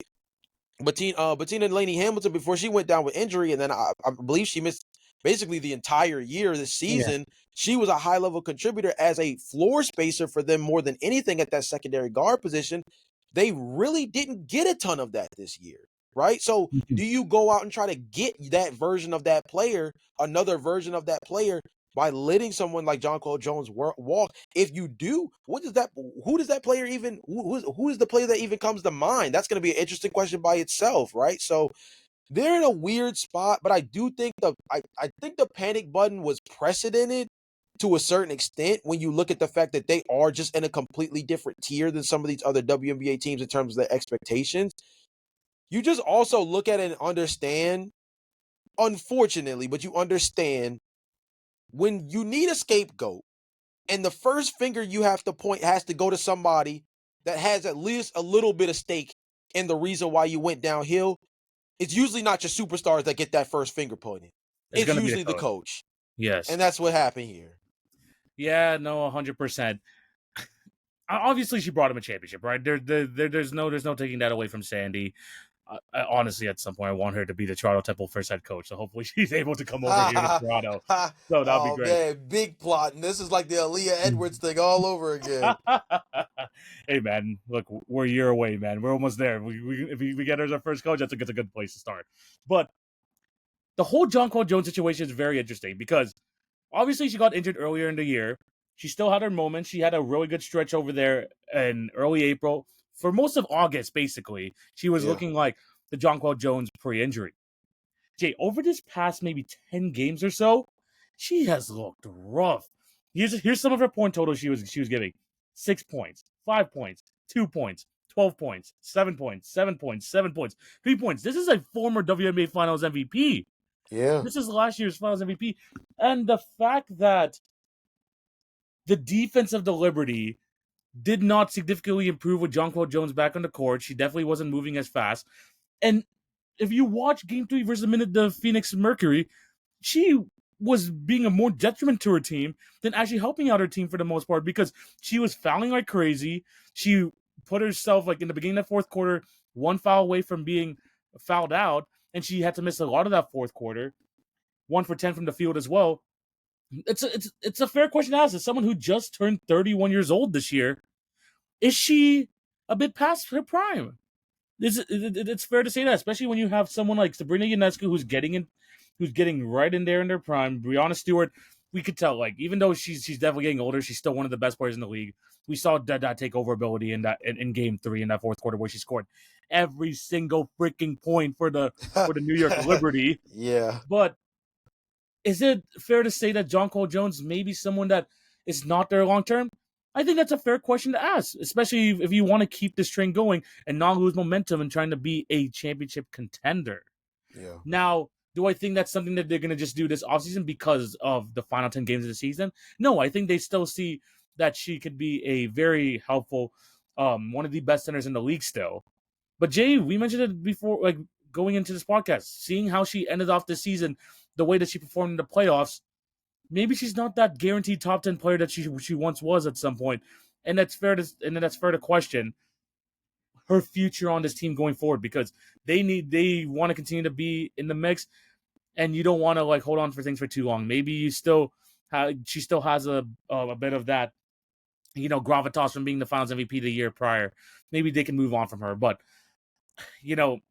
Bettina Laney Hamilton, before she went down with injury, and then I believe she missed basically the entire year this Yeah. season. She was a high-level contributor as a floor spacer for them more than anything at that secondary guard position. They really didn't get a ton of that this year, right? So do you go out and try to get that version of that player, another version of that player, by letting someone like Jonquel Jones walk? If you do, who does that player even, who is the player that even comes to mind? That's going to be an interesting question by itself, right? So they're in a weird spot, but I do think I think the panic button was precedented to a certain extent when you look at the fact that they are just in a completely different tier than some of these other WNBA teams in terms of their expectations. You just also look at it and understand, unfortunately, but you understand when you need a scapegoat and the first finger you have to point has to go to somebody that has at least a little bit of stake in the reason why you went downhill. It's usually not your superstars that get that first finger pointed. It's It's gonna be the usually the coach. coach. Yes. And that's what happened here. Yeah. No. 100%. Obviously, she brought him a championship, right? There's no taking that away from Sandy. Honestly, at some point, I want her to be the Toronto Temple first head coach. So hopefully, she's able to come over here to Toronto. So that'd be Oh great. man, big plot. And this is like the Aaliyah Edwards thing all over again. Hey man, look, we're a year away, man. We're almost there. If we get her as our first coach, that's a good place to start. But the whole Jonquel Jones situation is very interesting because obviously she got injured earlier in the year. She still had her moments. She had a really good stretch over there in early April. For most of August, basically, she was Yeah. looking like the Jonquel Jones pre-injury. Jay, over this past maybe 10 games or so, she has looked rough. Here's some of her point totals she was giving. 6 points, 5 points, 2 points, 12 points, 7 points, 7 points, 7 points, 3 points. This is a former WNBA Finals MVP. Yeah. This is last year's Finals MVP. And the fact that the defense of the Liberty did not significantly improve with Jonquel Jones back on the court. She definitely wasn't moving as fast. And if you watch Game 3 versus the Phoenix Mercury, she was being a more detriment to her team than actually helping out her team for the most part because she was fouling like crazy. She put herself, like in the beginning of the fourth quarter, one foul away from being fouled out, and she had to miss a lot of that fourth quarter. 1 for 10 from the field as well. It's a fair question to ask. As someone who just turned 31 years old this year, is she a bit past her prime? It's fair to say that, especially when you have someone like Sabrina Ionescu who's getting right in there in their prime. Brianna Stewart, we could tell, like, even though she's definitely getting older, she's still one of the best players in the league. We saw that take over ability in game 3 in that fourth quarter where she scored every single freaking point for the New York Liberty. Yeah. But is it fair to say that Jonquel Jones may be someone that is not there long term? I think that's a fair question to ask, especially if you want to keep this train going and not lose momentum and trying to be a championship contender. Yeah. Now, do I think that's something that they're going to just do this offseason because of the final 10 games of the season? No, I think they still see that she could be a very helpful, one of the best centers in the league still. But Jay, we mentioned it before, like going into this podcast, seeing how she ended off this season, the way that she performed in the playoffs, maybe she's not that guaranteed top 10 player that she once was at some point. And that's fair to question her future on this team going forward because they want to continue to be in the mix and you don't want to like hold on for things for too long. Maybe she still has a bit of that, gravitas from being the Finals MVP the year prior. Maybe they can move on from her, but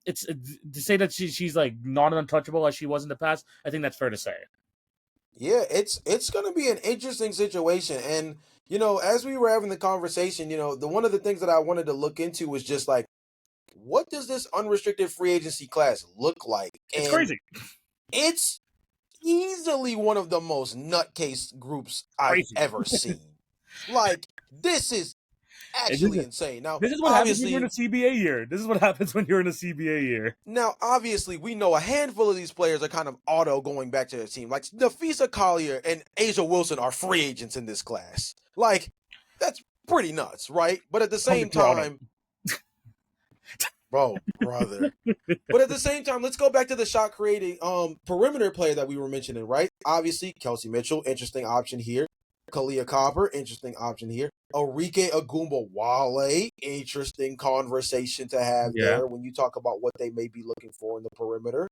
it's to say that she's like not untouchable as she was in the past. I think that's fair to say. Yeah, it's gonna be an interesting situation. And as we were having the conversation, the one of the things that I wanted to look into was just like, what does this unrestricted free agency class look like? It's And crazy. it's easily one of the most nutcase groups I've Crazy. ever seen. Like, this is actually insane. Now, This is what happens when you're in a CBA year. This is what happens when you're in a CBA year. Now, obviously, we know a handful of these players are kind of auto going back to their team. Like, Nafisa Collier and Asia Wilson are free agents in this class. Like, that's pretty nuts, right? But at the same time, brother. But at the same time, let's go back to the shot creating perimeter player that we were mentioning, right? Obviously, Kelsey Mitchell, interesting option here. Kalia Copper, interesting option here. Arike Agumba-Wale, interesting conversation to have there when you talk about what they may be looking for in the perimeter.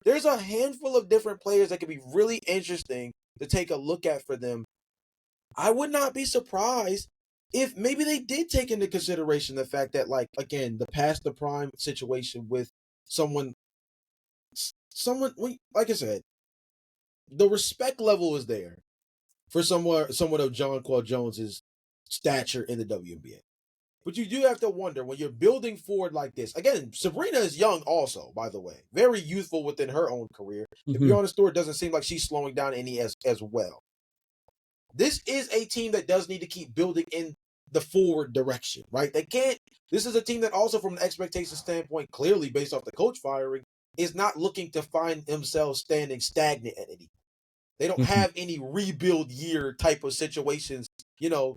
There's a handful of different players that could be really interesting to take a look at for them. I would not be surprised if maybe they did take into consideration the fact that, like, again, the past the prime situation with someone, like I said, the respect level is there for someone of Jonquel Jones's stature in the WNBA. But you do have to wonder when you're building forward like this. Again, Sabrina is young also, by the way. Very youthful within her own career. To be honest, it doesn't seem like she's slowing down any as well. This is a team that does need to keep building in the forward direction, right? This is a team that also from an expectation standpoint, clearly based off the coach firing, is not looking to find themselves standing stagnant at any. They don't have any rebuild year type of situations,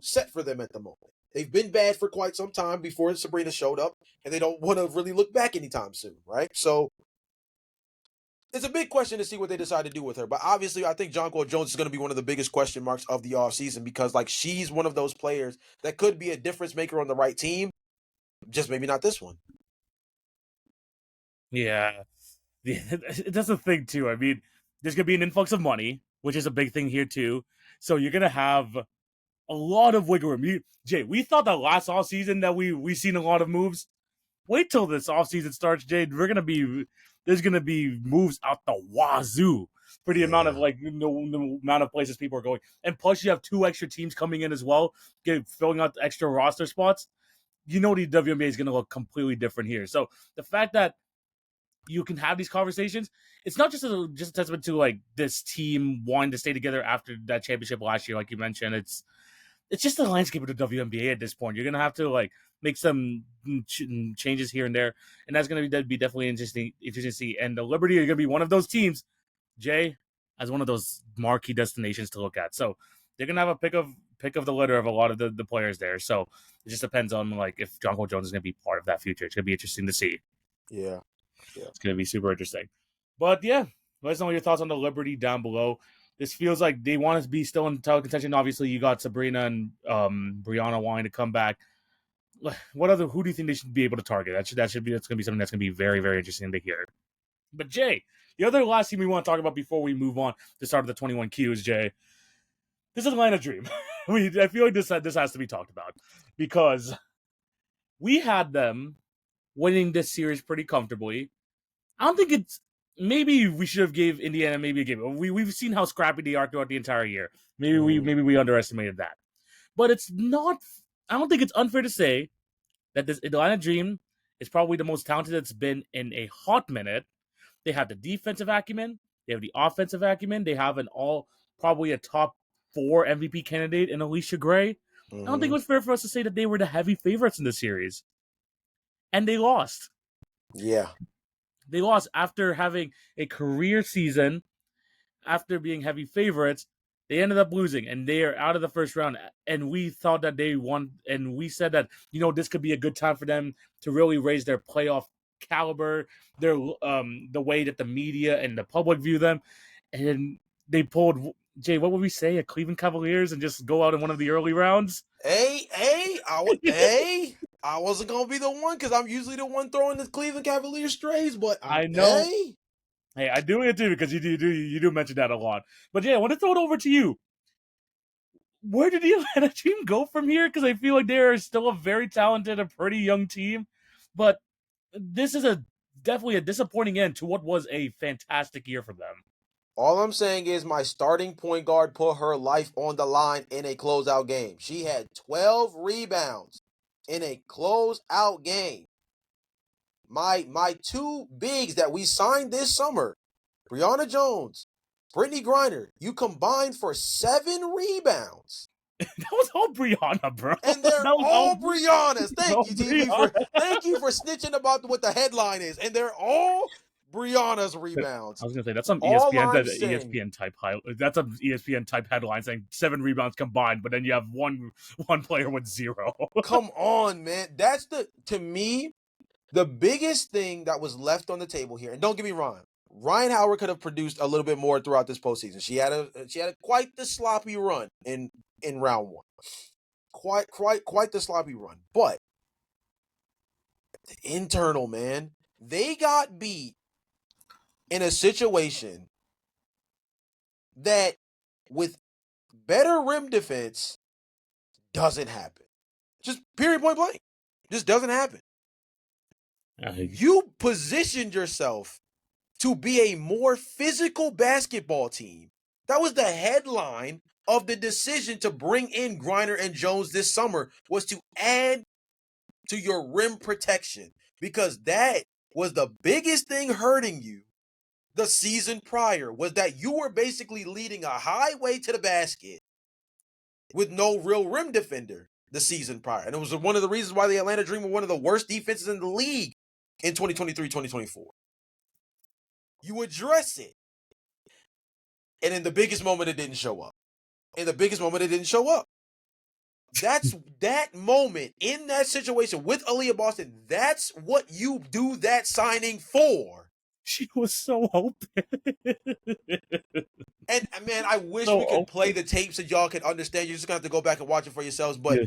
set for them at the moment. They've been bad for quite some time before Sabrina showed up, and they don't want to really look back anytime soon, right? So it's a big question to see what they decide to do with her. But obviously, I think Jonquel Jones is going to be one of the biggest question marks of the offseason because, like, she's one of those players that could be a difference maker on the right team, just maybe not this one. Yeah. That's the thing, too. I mean, there's going to be an influx of money, which is a big thing here, too. So you're going to have a lot of wiggle room. Jay, we thought that last offseason that we seen a lot of moves. Wait till this offseason starts, Jay. There's gonna be moves out the wazoo for the amount of the amount of places people are going. And plus you have 2 extra teams coming in as well, filling out the extra roster spots. The WNBA is gonna look completely different here. So the fact that you can have these conversations, it's not just a testament to like this team wanting to stay together after that championship last year, like you mentioned. It's just the landscape of the WNBA at this point. You're gonna have to like make some changes here and there, and that's gonna be definitely interesting to see. And the Liberty are gonna be one of those teams, Jay, as one of those marquee destinations to look at. So they're gonna have a pick of the litter of a lot of the players there. So it just depends on like if Jonquel Jones is gonna be part of that future. It's gonna be interesting to see. Yeah. It's gonna be super interesting. But yeah, let us know your thoughts on the Liberty down below. This feels like they want to be still in title contention. Obviously, you got Sabrina and Brianna wanting to come back. Who do you think they should be able to target? That's going to be something that's going to be very, very interesting to hear. But Jay, the other last team we want to talk about before we move on to start of the 21 Qs, Jay, this is Atlanta Dream. I feel like this has to be talked about because we had them winning this series pretty comfortably. I don't think maybe we should have gave Indiana maybe a game. We've seen how scrappy they are throughout the entire year. Maybe we underestimated that. But it's not. I don't think it's unfair to say that this Atlanta Dream is probably the most talented it's been in a hot minute. They have the defensive acumen. They have the offensive acumen. They have an all probably a top 4 MVP candidate in Alicia Gray. I don't think it was fair for us to say that they were the heavy favorites in the series, and they lost. Yeah. They lost after having a career season, after being heavy favorites. They ended up losing, and they are out of the first round. And we thought that they won, and we said that this could be a good time for them to really raise their playoff caliber, their the way that the media and the public view them. And they pulled Jay. What would we say? A Cleveland Cavaliers and just go out in one of the early rounds. I wasn't gonna be the one because I'm usually the one throwing the Cleveland Cavaliers strays, but I know. Hey, I do it too because you do mention that a lot. But yeah, I want to throw it over to you. Where did the Atlanta team go from here? Because I feel like they are still a very talented, a pretty young team, but this is definitely a disappointing end to what was a fantastic year for them. All I'm saying is my starting point guard put her life on the line in a closeout game. She had 12 rebounds in a closeout game. My two bigs that we signed this summer, Brianna Jones, Brittany Griner, you combined for 7 rebounds. That was all Brianna, bro. And they're all Briannas. Thank you, TV, for snitching about what the headline is. And they're all Brianna's rebounds. I was gonna say that's some ESPN type that's some ESPN type headline saying 7 rebounds combined, but then you have one player with 0. Come on, man. That's to me, the biggest thing that was left on the table here. And don't get me wrong, Ryan Howard could have produced a little bit more throughout this postseason. She had a quite the sloppy run in round 1. Quite the sloppy run. But the internal, man, they got beat in a situation that with better rim defense doesn't happen. Just period, point blank. Just doesn't happen. You positioned yourself to be a more physical basketball team. That was the headline of the decision to bring in Griner and Jones this summer, was to add to your rim protection, because that was the biggest thing hurting you the season prior, was that you were basically leading a highway to the basket with no real rim defender the season prior. And it was one of the reasons why the Atlanta Dream were one of the worst defenses in the league in 2023-2024. You address it. And in the biggest moment, it didn't show up. That's that moment in that situation with Aaliyah Boston. That's what you do that signing for. She was so open. And man, I wish we could play the tapes so y'all can understand. You're just gonna have to go back and watch it for yourselves. But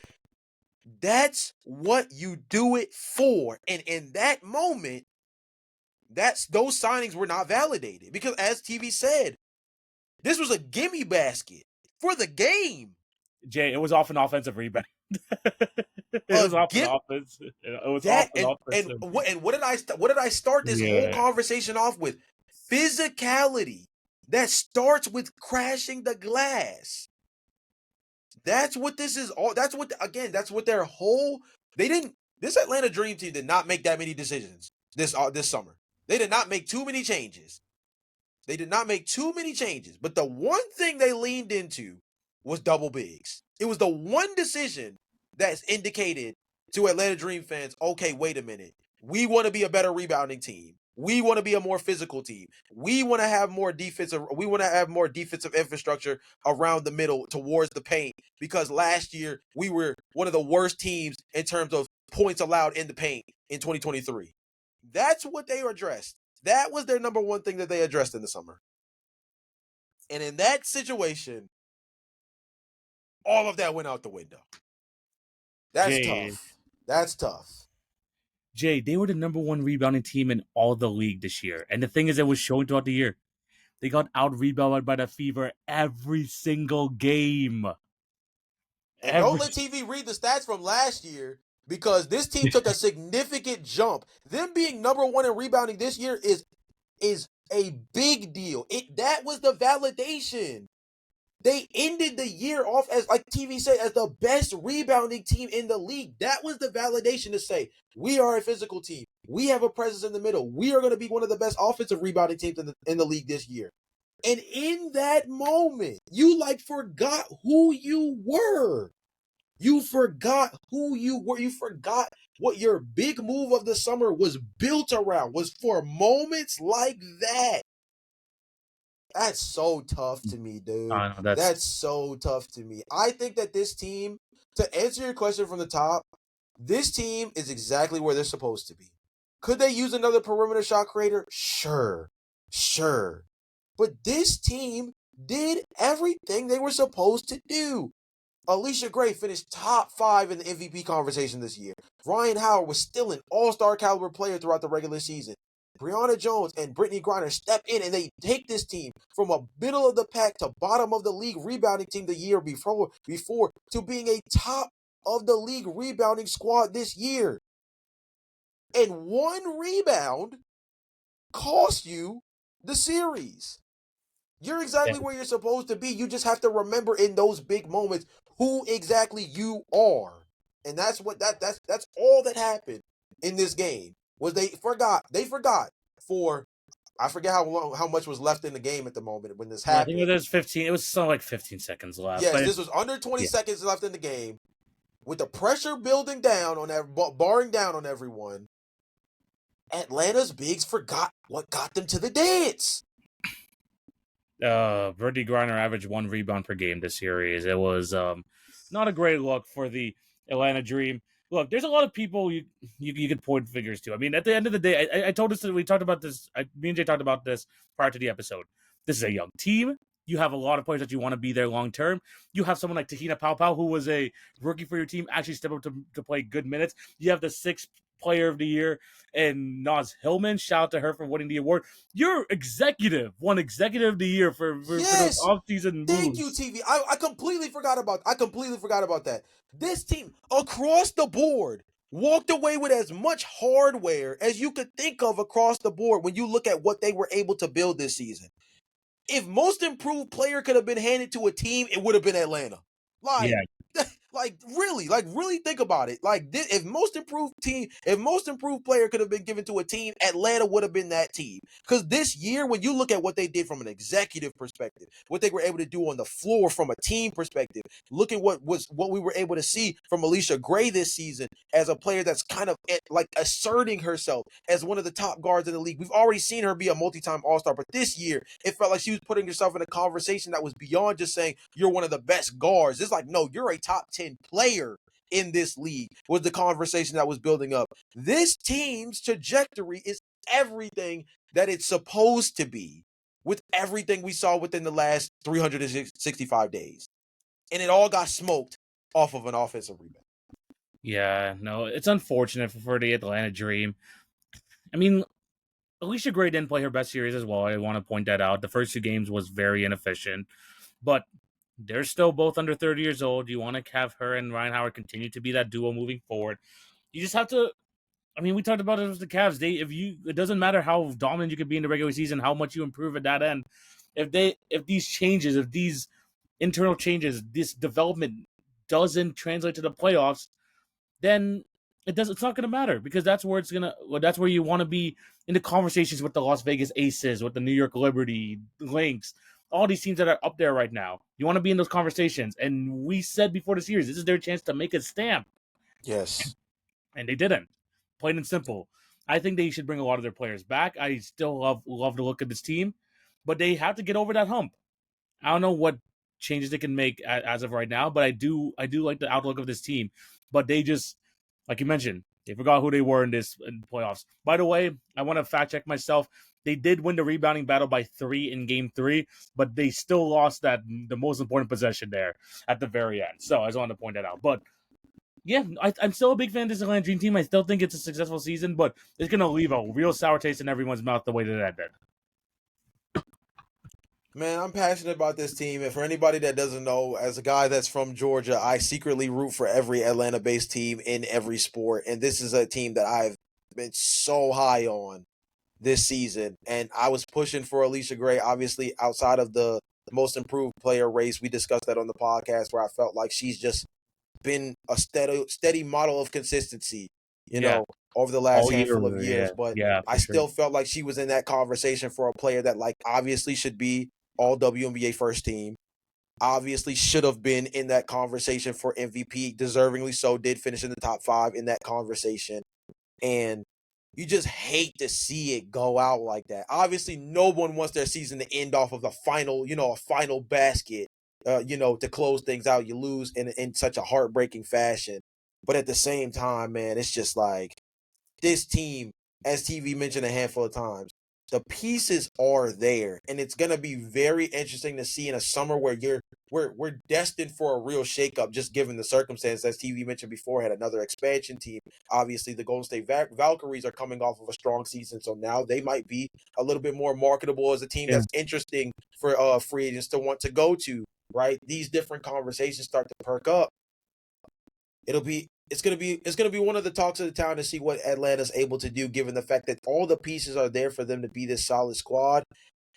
that's what you do it for. And in that moment, those signings were not validated. Because as TV said, this was a gimme basket for the game. Jay, it was off an offensive rebound. It was off an offense. It was off an offensive. And what did I start this whole conversation off with? Physicality that starts with crashing the glass. That's what this is all. That's what their whole. This Atlanta Dream team did not make that many decisions this summer. They did not make too many changes. But the one thing they leaned into was double bigs. It was the one decision that's indicated to Atlanta Dream fans, okay, wait a minute. We want to be a better rebounding team. We want to be a more physical team. We want to have more defensive infrastructure around the middle towards the paint, because last year we were one of the worst teams in terms of points allowed in the paint in 2023. That's what they addressed. That was their number one thing that they addressed in the summer. And in that situation, all of that went out the window. That's tough. Jay, they were the number 1 rebounding team in all the league this year. And the thing is, it was showing throughout the year. They got out-rebounded by the Fever every single game. And don't let TV read the stats from last year, because this team took a significant jump. Them being number 1 in rebounding this year is A big deal. That was the validation. They ended the year off as, like TV said, as the best rebounding team in the league. That was the validation to say, we are a physical team. We have a presence in the middle. We are going to be one of the best offensive rebounding teams in the league this year. And in that moment, you forgot who you were. You forgot who you were. You forgot what your big move of the summer was built around, was for moments like that. That's so tough to me, dude. That's so tough to me. I think that this team, to answer your question from the top, this team is exactly where they're supposed to be. Could they use another perimeter shot creator? Sure. But this team did everything they were supposed to do. Alicia Gray finished top 5 in the MVP conversation this year. Ryan Howard was still an all-star caliber player throughout the regular season. Brianna Jones and Brittany Griner step in and they take this team from a middle of the pack to bottom of the league rebounding team the year before to being a top of the league rebounding squad this year. And one rebound cost you the series. You're exactly where you're supposed to be. You just have to remember in those big moments who exactly you are. And that's all that happened in this game. Was they forgot for, I forget how much was left in the game at the moment when this happened. I think there's 15. It was something like 15 seconds left. Yes, this was under 20 seconds left in the game. With the pressure building down on barring down on everyone, Atlanta's bigs forgot what got them to the dance. Brittany Griner averaged 1 rebound per game this series. It was not a great look for the Atlanta Dream. Look, there's a lot of people you could point fingers to. I mean, at the end of the day, I told us that we talked about this. Me and Jay talked about this prior to the episode. This is a young team. You have a lot of players that you want to be there long term. You have someone like Tahina Paopao, who was a rookie for your team, actually step up to play good minutes. You have the 6th player of the year and Naz Hillman. Shout out to her for winning the award. Your executive won executive of the year for those offseason moves. Thank you, TV. I completely forgot about that. This team across the board walked away with as much hardware as you could think of across the board when you look at what they were able to build this season. If most improved player could have been handed to a team, it would have been Atlanta. Really think about it. If most improved player could have been given to a team, Atlanta would have been that team. Because this year, when you look at what they did from an executive perspective, what they were able to do on the floor from a team perspective, look at what we were able to see from Alicia Gray this season as a player that's kind of asserting herself as one of the top guards in the league. We've already seen her be a multi-time All-Star, but this year, it felt like she was putting herself in a conversation that was beyond just saying, you're one of the best guards. It's like, no, you're a top 10 player in this league, was the conversation that was building up. This team's trajectory is everything that it's supposed to be with everything we saw within the last 365 days. And it all got smoked off of an offensive rebound. Yeah, no, it's unfortunate for the Atlanta Dream. I mean, Alicia Gray didn't play her best series as well. I want to point that out. The first 2 games was very inefficient, but they're still both under 30 years old. You want to have her and Ryan Howard continue to be that duo moving forward. You just have to. I mean, we talked about it with the Cavs. It doesn't matter how dominant you could be in the regular season, how much you improve at that end. If these internal changes, this development doesn't translate to the playoffs, then it's not going to matter, because that's where you want to be in the conversations with the Las Vegas Aces, with the New York Liberty, Lynx, all these teams that are up there right now. You want to be in those conversations. And we said before the series, this is their chance to make a stamp. Yes. And they didn't. Plain and simple. I think they should bring a lot of their players back. I still love to look at this team, but they have to get over that hump. I don't know what changes they can make as of right now, but I do like the outlook of this team. But they just, like you mentioned, they forgot who they were in playoffs. By the way, I want to fact check myself. They did win the rebounding battle by 3 in Game 3, but they still lost the most important possession there at the very end. So I just wanted to point that out. But yeah, I'm still a big fan of this Atlanta Dream team. I still think it's a successful season, but it's going to leave a real sour taste in everyone's mouth the way that did. Man, I'm passionate about this team. And for anybody that doesn't know, as a guy that's from Georgia, I secretly root for every Atlanta-based team in every sport. And this is a team that I've been so high on this season, and I was pushing for Alicia Gray, obviously outside of the most improved player race. We discussed that on the podcast where I felt like she's just been a steady model of consistency, Yeah, over the last all year. handful of years. But Yeah, I for sure. still felt like she was in that conversation for a player that like obviously should be all WNBA first team. Obviously should have been in that conversation for MVP, deservingly so, did finish in the top 5 in that conversation. And you just hate to see it go out like that. Obviously, no one wants their season to end off of a final basket, to close things out. You lose in such a heartbreaking fashion. But at the same time, man, it's just like this team, as TV mentioned a handful of times, the pieces are there, and it's gonna be very interesting to see in a summer where we're destined for a real shakeup, just given the circumstance. As TV mentioned before, had another expansion team. Obviously, the Golden State Valkyries are coming off of a strong season, so now they might be a little bit more marketable as a team Yeah. that's interesting for free agents to want to go to. Right, these different conversations start to perk up. It's gonna be one of the talks of the town to see what Atlanta's able to do, given the fact that all the pieces are there for them to be this solid squad.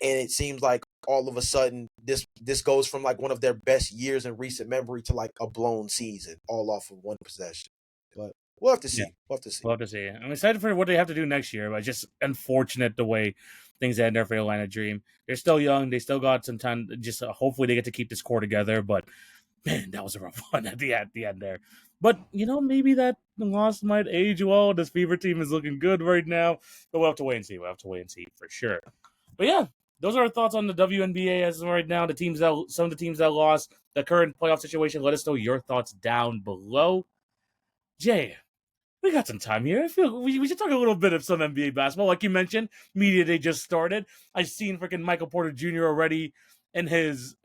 And it seems like all of a sudden this goes from like one of their best years in recent memory to like a blown season, all off of one possession. But we'll have to Yeah, see. We'll have to see. we'll have to see. I'm excited for what they have to do next year, but just unfortunate the way things end there for Atlanta Dream. They're still young. They still got some time. Just hopefully they get to keep this core together. But man, that was a rough one at the end there. But maybe that loss might age well. This Fever team is looking good right now. But we'll have to wait and see. We'll have to wait and see for sure. But yeah, those are our thoughts on the WNBA as of right now. Some of the teams that lost, the current playoff situation. Let us know your thoughts down below. Jay, we got some time here. I feel we should talk a little bit of some NBA basketball. Like you mentioned, media day just started. I've seen freaking Michael Porter Jr. already in his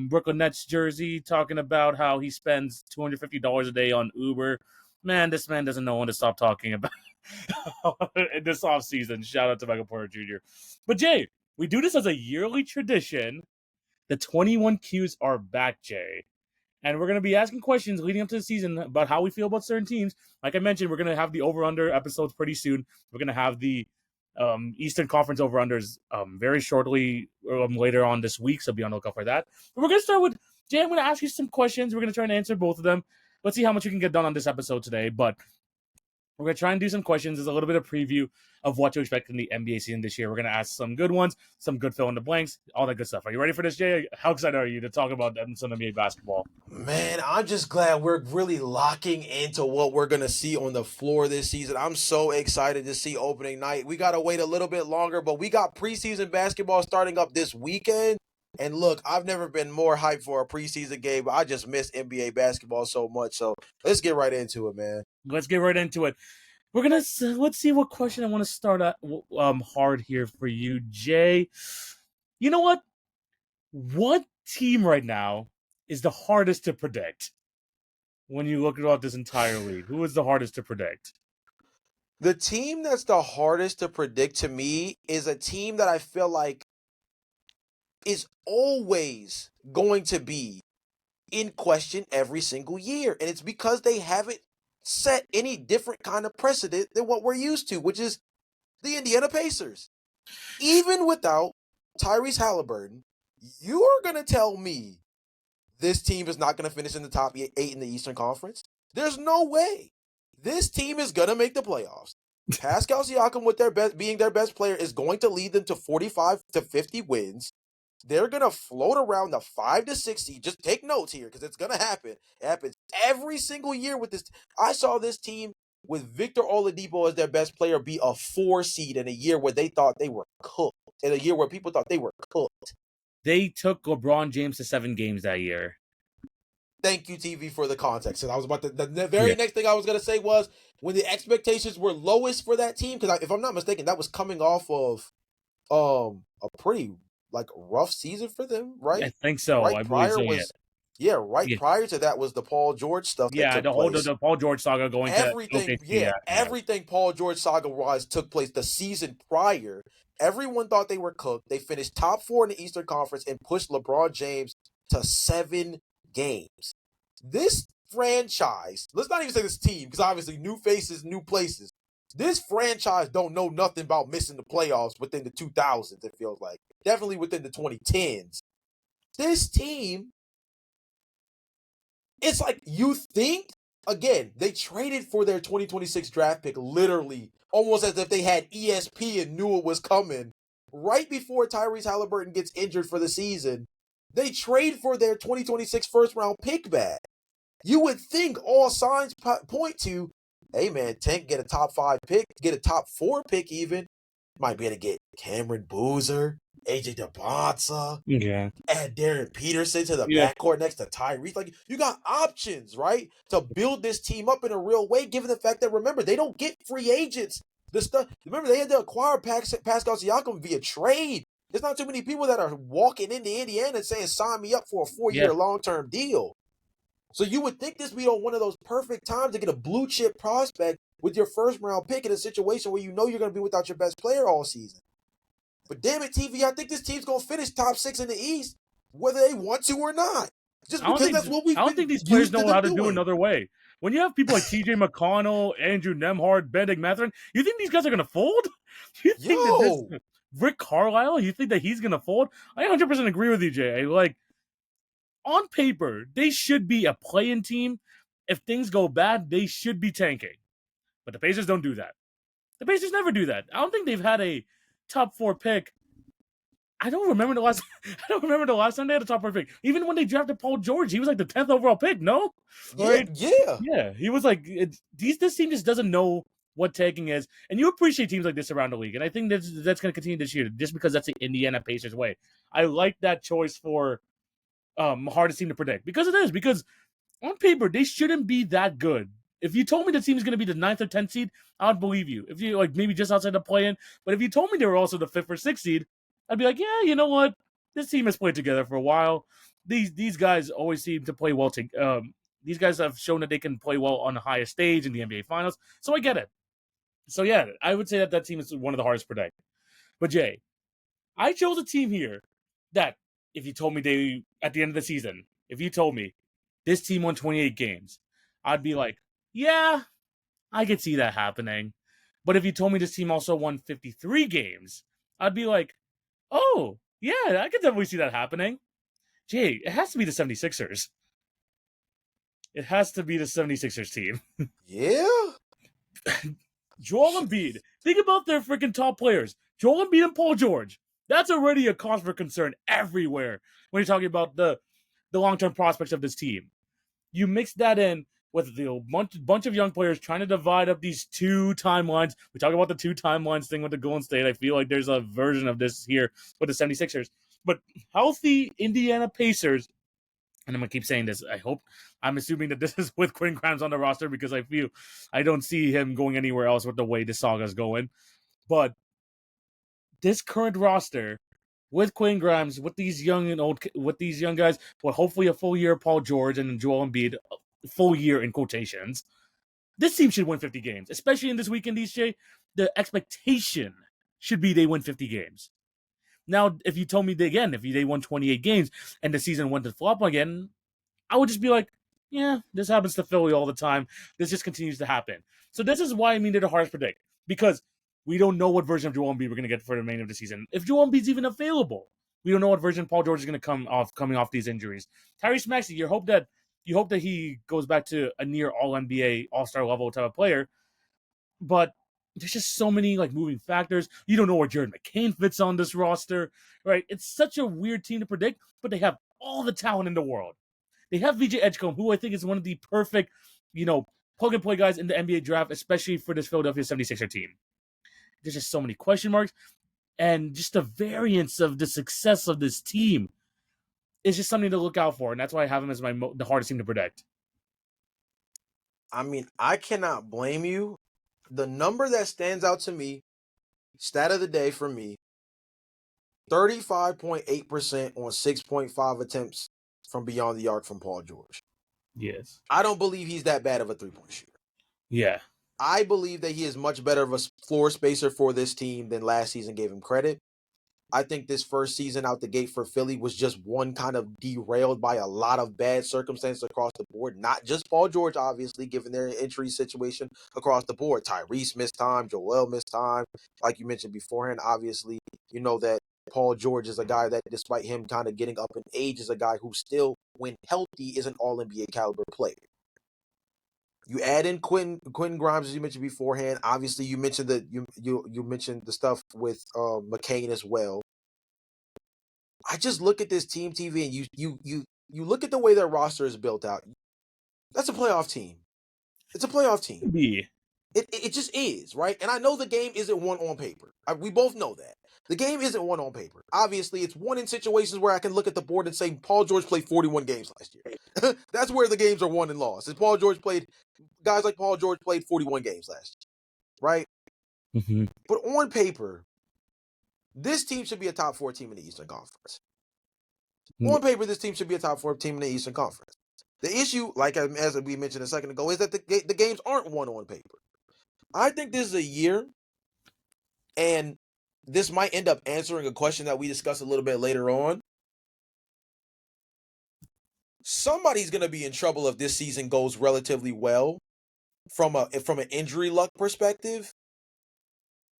Brooklyn Nets jersey talking about how he spends $250 a day on Uber. Man, this man doesn't know when to stop talking about in this offseason. Shout out to Michael Porter Jr. But Jay, we do this as a yearly tradition. The 21 Qs are back, Jay. And we're going to be asking questions leading up to the season about how we feel about certain teams. Like I mentioned, we're going to have the over-under episodes pretty soon. We're going to have the Eastern Conference over-unders very shortly later on this week, so be on the lookout for that. But we're going to start with, Jay, I'm going to ask you some questions. We're going to try and answer both of them. Let's see how much we can get done on this episode today. But we're going to try and do some questions. There's a little bit of preview of what to expect in the NBA season this year. We're going to ask some good ones, some good fill in the blanks, all that good stuff. Are you ready for this, Jay? How excited are you to talk about some NBA basketball? Man, I'm just glad we're really locking into what we're going to see on the floor this season. I'm so excited to see opening night. We got to wait a little bit longer, but we got preseason basketball starting up this weekend. And look, I've never been more hyped for a preseason game, but I just miss NBA basketball so much. So let's get right into it, man. Let's get right into it. Let's see what question I want to start at hard here for you, Jay. You know what? What team right now is the hardest to predict when you look at this entire league? Who is the hardest to predict? The team that's the hardest to predict to me is a team that I feel like is always going to be in question every single year. And it's because they haven't set any different kind of precedent than what we're used to, which is the Indiana Pacers. Even without Tyrese Halliburton, you're going to tell me this team is not going to finish in the top 8 in the Eastern Conference? There's no way. This team is going to make the playoffs. Pascal Siakam, with being their best player, is going to lead them to 45 to 50 wins. They're going to float around the 5 to 6 seed. Just take notes here because it's going to happen. It happens every single year with this. I saw this team with Victor Oladipo as their best player be a 4 seed in a year where they thought they were cooked. In a year where people thought they were cooked. They took LeBron James to 7 games that year. Thank you, TV, for the context. And I was about to, the very next thing I was going to say was when the expectations were lowest for that team, because if I'm not mistaken, that was coming off of a pretty rough season for them, right? I think so. Right I prior believe so, yeah. prior to that was the Paul George stuff that took place. The Paul George saga going everything, to OKC. Everything Paul George saga-wise took place the season prior. Everyone thought they were cooked. They finished top 4 in the Eastern Conference and pushed LeBron James to 7 games. This franchise, let's not even say this team, because obviously new faces, new places. This franchise don't know nothing about missing the playoffs within the 2000s, it feels like. Definitely within the 2010s. This team, it's like you think, again, they traded for their 2026 draft pick literally almost as if they had ESP and knew it was coming. Right before Tyrese Halliburton gets injured for the season, they trade for their 2026 first round pick back. You would think all signs point to, hey man, Tank get a top 5 pick, get a top 4 pick even. Might be able to get Cameron Boozer, AJ DeBonsa, Yeah. add Darren Peterson to the Yeah. backcourt next to Tyrese. Like, you got options, right? To build this team up in a real way, given the fact that, remember, they don't get free agents. Remember, they had to acquire Pascal Siakam via trade. There's not too many people that are walking into Indiana and saying, sign me up for a 4-year Yeah. long-term deal. So you would think this would be on one of those perfect times to get a blue chip prospect with your first round pick in a situation where you know you're going to be without your best player all season. But damn it, TV, I think this team's going to finish top 6 in the East, whether they want to or not. Just because that's what we've I don't been think these players used to know them how to do doing. another way. When you have people like TJ McConnell, Andrew Nemhard, Benedict Mathurin, you think these guys are going to fold? You think that this Yo, Rick Carlisle, you think that he's going to fold? I 100% agree with you, Jay. Like, on paper, they should be a play-in team. If things go bad, they should be tanking. But the Pacers don't do that. The Pacers never do that. I don't think they've had a top 4 pick. I don't remember the last. I don't remember the last time they had a top 4 pick. Even when they drafted Paul George, he was like the 10th overall pick. No, yeah, right? yeah. Yeah, he was like this team just doesn't know what tanking is, and you appreciate teams like this around the league, and I think that's going to continue this year, just because that's the Indiana Pacers way. I like that choice for hardest team to predict because it is because on paper they shouldn't be that good. If you told me the team is going to be the 9th or 10th seed, I would believe you. If you like maybe just outside the play-in, but if you told me they were also the 5th or 6th seed, I'd be like, yeah, you know what? This team has played together for a while. These guys always seem to play well. These guys have shown that they can play well on the highest stage in the NBA Finals, so I get it. So yeah, I would say that team is one of the hardest to predict. But Jay, I chose a team here that if you told me they at the end of the season, if you told me this team won 28 games, I'd be like, yeah, I could see that happening. But if you told me this team also won 53 games, I'd be like, oh, yeah, I could definitely see that happening. Jay, it has to be the 76ers. It has to be the 76ers team. Yeah? Joel Embiid. Think about their freaking top players. Joel Embiid and Paul George. That's already a cause for concern everywhere when you're talking about the long-term prospects of this team. You mix that in with the bunch of young players trying to divide up these 2 timelines. We talk about the 2 timelines thing with the Golden State. I feel like there's a version of this here with the 76ers. But healthy Indiana Pacers, and I'm going to keep saying this, I'm assuming that this is with Quinn Grimes on the roster because I don't see him going anywhere else with the way this saga is going. But this current roster with Quinn Grimes, with these young guys, with hopefully a full year of Paul George and Joel Embiid, full year in quotations, this team should win 50 games, especially in this weekend, DJ. The expectation should be they win 50 games. Now, if you told me if they won 28 games and the season went to flop again, I would just be like, yeah, this happens to Philly all the time. This just continues to happen. So this is why they're the hardest to predict, because we don't know what version of Joel Embiid we're going to get for the remainder of the season. If Joel Embiid's even available, we don't know what version Paul George is going to coming off these injuries. Tyrese Maxey, you hope that he goes back to a near All NBA, All Star level type of player, but there's just so many like moving factors. You don't know where Jared McCain fits on this roster, right? It's such a weird team to predict, but they have all the talent in the world. They have VJ Edgecombe, who I think is one of the perfect, plug and play guys in the NBA draft, especially for this Philadelphia 76er team. There's just so many question marks, and just the variance of the success of this team is just something to look out for, and that's why I have him as the hardest team to predict. I mean, I cannot blame you. The number that stands out to me, stat of the day for me, 35.8% on 6.5 attempts from beyond the arc from Paul George. Yes. I don't believe he's that bad of a three-point shooter. Yeah. I believe that he is much better of a floor spacer for this team than last season gave him credit. I think this first season out the gate for Philly was just one kind of derailed by a lot of bad circumstances across the board. Not just Paul George, obviously, given their injury situation across the board. Tyrese missed time, Joel missed time. Like you mentioned beforehand, obviously, you know that Paul George is a guy that, despite him kind of getting up in age, is a guy who still, when healthy, is an All-NBA caliber player. You add in Quentin Grimes, as you mentioned beforehand. Obviously, you mentioned you mentioned the stuff with McCain as well. I just look at this team TV and you look at the way their roster is built out. That's a playoff team. It's a playoff team. Be. It just is, right? And I know the game isn't won on paper. We both know that. The game isn't won on paper. Obviously, it's won in situations where I can look at the board and say Paul George played 41 games last year. That's where the games are won and lost. Guys like Paul George played 41 games last year, right? Mm-hmm. But on paper, this team should be a top 4 team in the Eastern Conference. On paper, this team should be a top 4 team in the Eastern Conference. The issue, like as we mentioned a second ago, is that the games aren't won on paper. I think this is a year, and this might end up answering a question that we discussed a little bit later on. Somebody's going to be in trouble if this season goes relatively well from an injury luck perspective,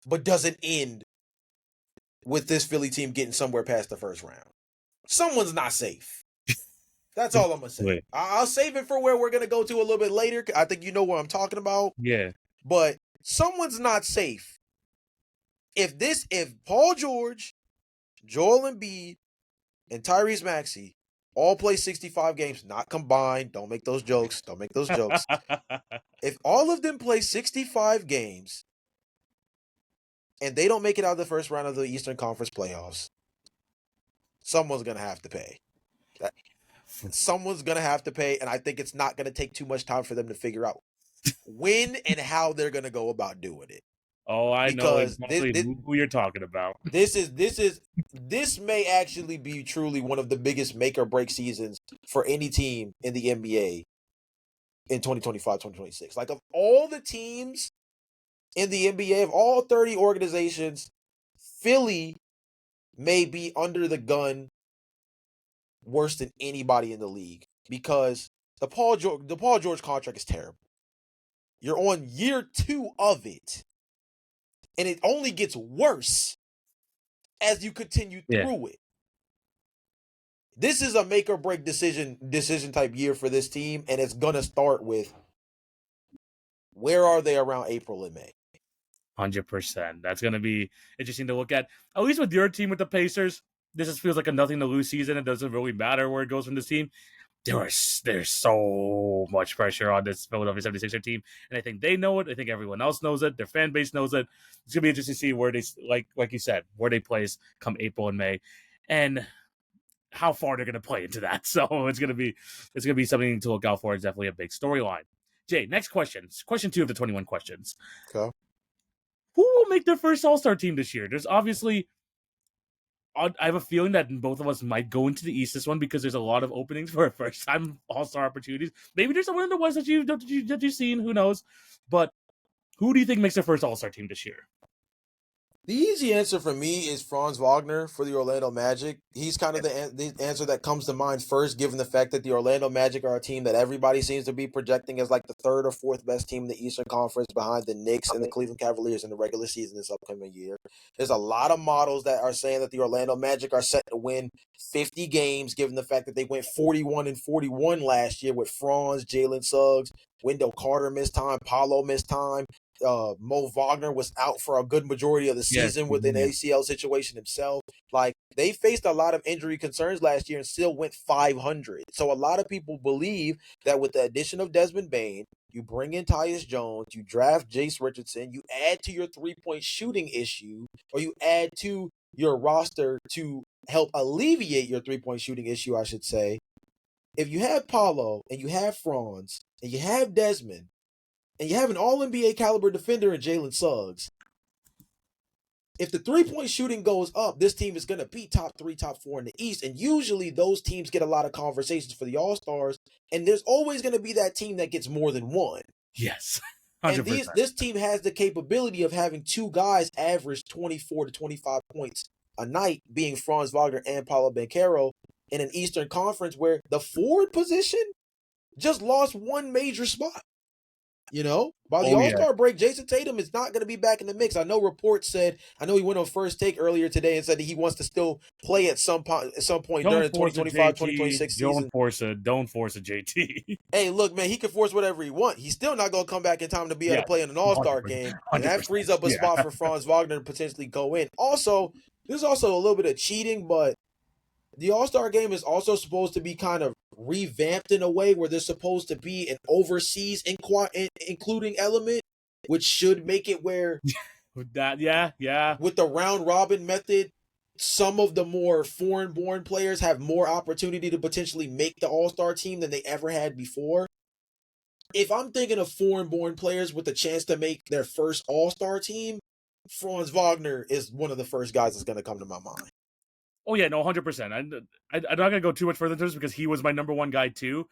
but doesn't end with this Philly team getting somewhere past the first round. Someone's not safe. That's all I'm going to say. I'll save it for where we're going to go to a little bit later. I think you know what I'm talking about. Yeah. But someone's not safe. If Paul George, Joel Embiid, and Tyrese Maxey all play 65 games, not combined, don't make those jokes. If all of them play 65 games and they don't make it out of the first round of the Eastern Conference playoffs, someone's going to have to pay. Someone's going to have to pay, and I think it's not going to take too much time for them to figure out when and how they're going to go about doing it. Oh, I know exactly who you're talking about. This may actually be truly one of the biggest make or break seasons for any team in the NBA in 2025-2026. Like, of all the teams in the NBA, of all 30 organizations, Philly may be under the gun worse than anybody in the league, because the Paul George contract is terrible. You're on year 2 of it, and it only gets worse as you continue through it. This is a make or break decision type year for this team, and it's gonna start with where are they around April and May. 100%. That's gonna be interesting to look at. At least with your team, with the Pacers, this just feels like a nothing to lose season. It doesn't really matter where it goes from this team. There's so much pressure on this Philadelphia 76er team, and I think they know it. I think everyone else knows it. Their fan base knows it. It's gonna be interesting to see where they, like you said, where they place come April and May, and how far they're gonna play into that. So it's gonna be something to look out for. It's definitely a big storyline. Jay, next question. Question 2 of the 21 questions. Okay. Who will make their first All-Star team this year? There's obviously, I have a feeling that both of us might go into the East this one, because there's a lot of openings for first-time All-Star opportunities. Maybe there's someone in the West that you've seen. Who knows? But who do you think makes their first All-Star team this year? The easy answer for me is Franz Wagner for the Orlando Magic. He's kind of the answer that comes to mind first, given the fact that the Orlando Magic are a team that everybody seems to be projecting as like the 3rd or 4th best team in the Eastern Conference, behind the Knicks and the Cleveland Cavaliers in the regular season this upcoming year. There's a lot of models that are saying that the Orlando Magic are set to win 50 games, given the fact that they went 41-41 last year with Franz, Jalen Suggs, Wendell Carter missed time, Paolo missed time. Mo Wagner was out for a good majority of the season with an ACL situation himself. Like, they faced a lot of injury concerns last year and still went 500. So a lot of people believe that with the addition of Desmond Bane, you bring in Tyus Jones, you draft Jace Richardson, you add to your 3-point shooting issue, or you add to your roster to help alleviate your 3-point shooting issue, I should say. If you have Paolo and you have Franz and you have Desmond, and you have an All-NBA caliber defender in Jalen Suggs, if the 3-point shooting goes up, this team is going to be top 3, top 4 in the East. And usually those teams get a lot of conversations for the All-Stars. And there's always going to be that team that gets more than one. Yes. 100%. And this team has the capability of having 2 guys average 24 to 25 points a night, being Franz Wagner and Paulo Banchero, in an Eastern Conference where the forward position just lost one major spot. By the Oh yeah. All-Star break, Jason Tatum is not going to be back in the mix. I know reports said, I know he went on First Take earlier today and said that he wants to still play at some point during Don't the force a 2025, JT. 2026 season. Don't force a JT. Hey, look, man, he can force whatever he wants. He's still not going to come back in time to be able Yeah, to play in an All-Star game, and that 100%. frees up a spot for Franz Wagner to potentially go in. Also, there's also a little bit of cheating, but the All-Star game is also supposed to be kind of revamped in a way where there's supposed to be an overseas including element, which should make it where That yeah. with the round robin method, some of the more foreign-born players have more opportunity to potentially make the All-Star team than they ever had before. If I'm thinking of foreign-born players with a chance to make their first All-Star team, Franz Wagner is one of the first guys that's going to come to my mind. Oh yeah, no, 100%. I'm not gonna go too much further into this because he was my number one guy too,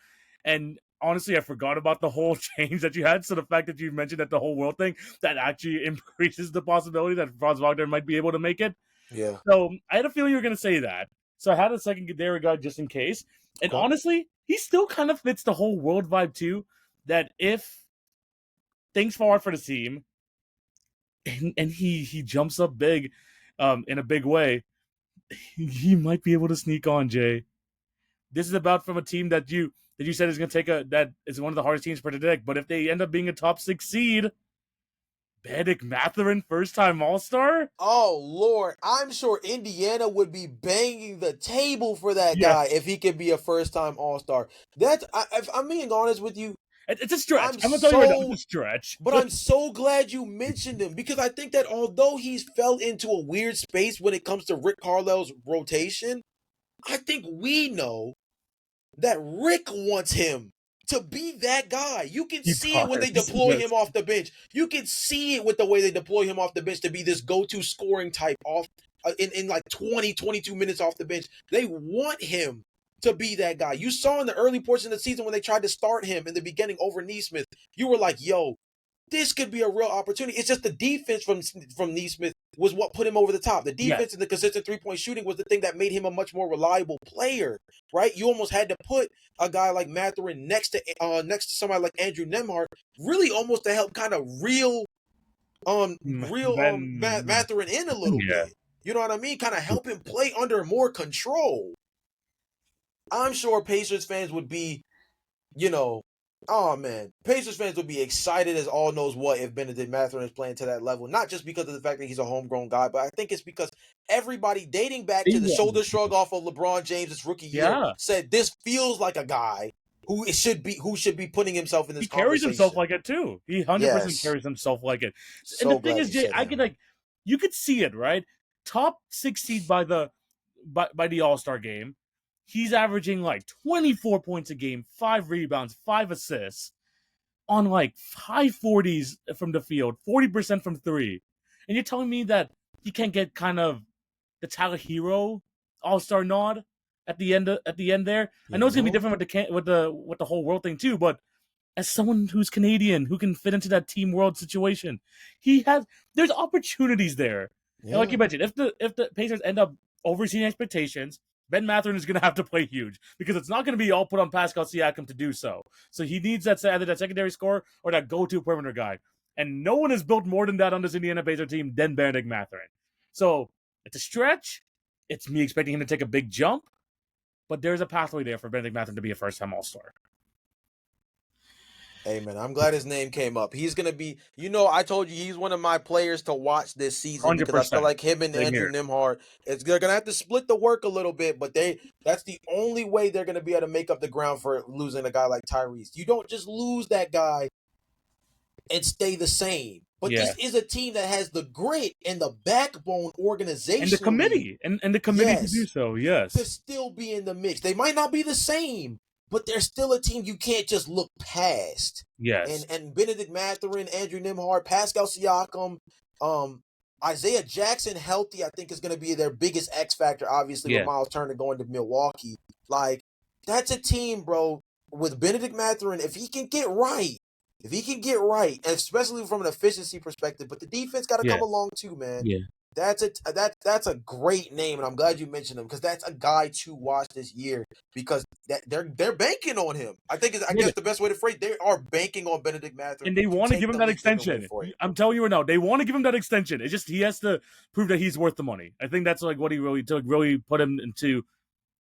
and honestly, I forgot about the whole change that you had. So the fact that you mentioned that the whole world thing that actually increases the possibility that Franz Wagner might be able to make it. Yeah. So I had a feeling you were gonna say that. So I had a secondary guy just in case, and Okay. honestly, he still kind of fits the whole world vibe too. That if things fall out for the team, and he jumps up big, in a big way, he might be able to sneak on, Jay. This is about from a team that you said is going to take that is one of the hardest teams to predict. But if they end up being a top 6 seed, Bennedict Mathurin, first time All-Star. Oh Lord, I'm sure Indiana would be banging the table for that Yes. guy if he could be a first-time All-Star. If I'm being honest with you, It's a stretch. I'm I'm going to tell you right now, so- it's a stretch. but I'm so glad you mentioned him because I think that although he's fell into a weird space when it comes to Rick Carlisle's rotation, I think we know that Rick wants him to be that guy. You can see it when they does, deploy yes. him off the bench. You can see it with the way they deploy him off the bench to be this go-to scoring type off in like 20, 22 minutes off the bench. They want him to be that guy. You saw in the early portion of the season when they tried to start him in the beginning over Neesmith, you were like, yo, this could be a real opportunity. It's just the defense from Neesmith was what put him over the top. The defense and the consistent three-point shooting was the thing that made him a much more reliable player, right? You almost had to put a guy like Mathurin next to somebody like Andrew Nembhard, really almost to help kind of reel Mathurin in a little bit. You know what I mean? Kind of help him play under more control. I'm sure Pacers fans would be, oh man, Pacers fans would be excited as all knows what if Bennedict Mathurin is playing to that level. Not just because of the fact that he's a homegrown guy, but I think it's because everybody dating back to the shoulder shrug off of LeBron James' rookie year said this feels like a guy who should be putting himself in this conversation. He carries himself like it too. He 100% carries himself like it. So and the thing is, Jay, you could see it, right? Top 6 seed by the All-Star game. He's averaging like 24 points a game, 5 rebounds, 5 assists on like high 40s from the field, 40% from 3. And you're telling me that he can't get kind of the Tyler Hero All-Star nod at the end there? I know it's gonna be different with the whole world thing too, but as someone who's Canadian who can fit into that team world situation, there's opportunities there. Yeah. Like you mentioned, if the Pacers end up overseeing expectations, Ben Mathurin is going to have to play huge because it's not going to be all put on Pascal Siakam to do so. So he needs either that secondary scorer or that go-to perimeter guy. And no one has built more than that on this Indiana Pacers team than Bennedict Mathurin. So it's a stretch. It's me expecting him to take a big jump. But there's a pathway there for Bennedict Mathurin to be a first-time All-Star. Hey, man, I'm glad his name came up. He's going to be, I told you he's one of my players to watch this season 100%. because I feel like him and Andrew Nembhard, they're going to have to split the work a little bit, but that's the only way they're going to be able to make up the ground for losing a guy like Tyrese. You don't just lose that guy and stay the same. But this is a team that has the grit and the backbone organization. And the committee. And the committee to do so, yes. To still be in the mix. They might not be the same, but they're still a team you can't just look past. Yes. And Bennedict Mathurin, Andrew Nembhard, Pascal Siakam, Isaiah Jackson healthy, I think is going to be their biggest X factor, obviously, with Miles Turner going to Milwaukee. Like, that's a team, bro, with Bennedict Mathurin, if he can get right, especially from an efficiency perspective, but the defense got to come along too, man. Yeah. That's a great name, and I'm glad you mentioned him because that's a guy to watch this year because they're banking on him. I guess the best way to phrase they are banking on Benedict Mathurin And they to want to give take him the that league thing to win extension. for him. I'm telling you right now, they want to give him that extension. It's just he has to prove that he's worth the money. I think that's like what he really took, really put him into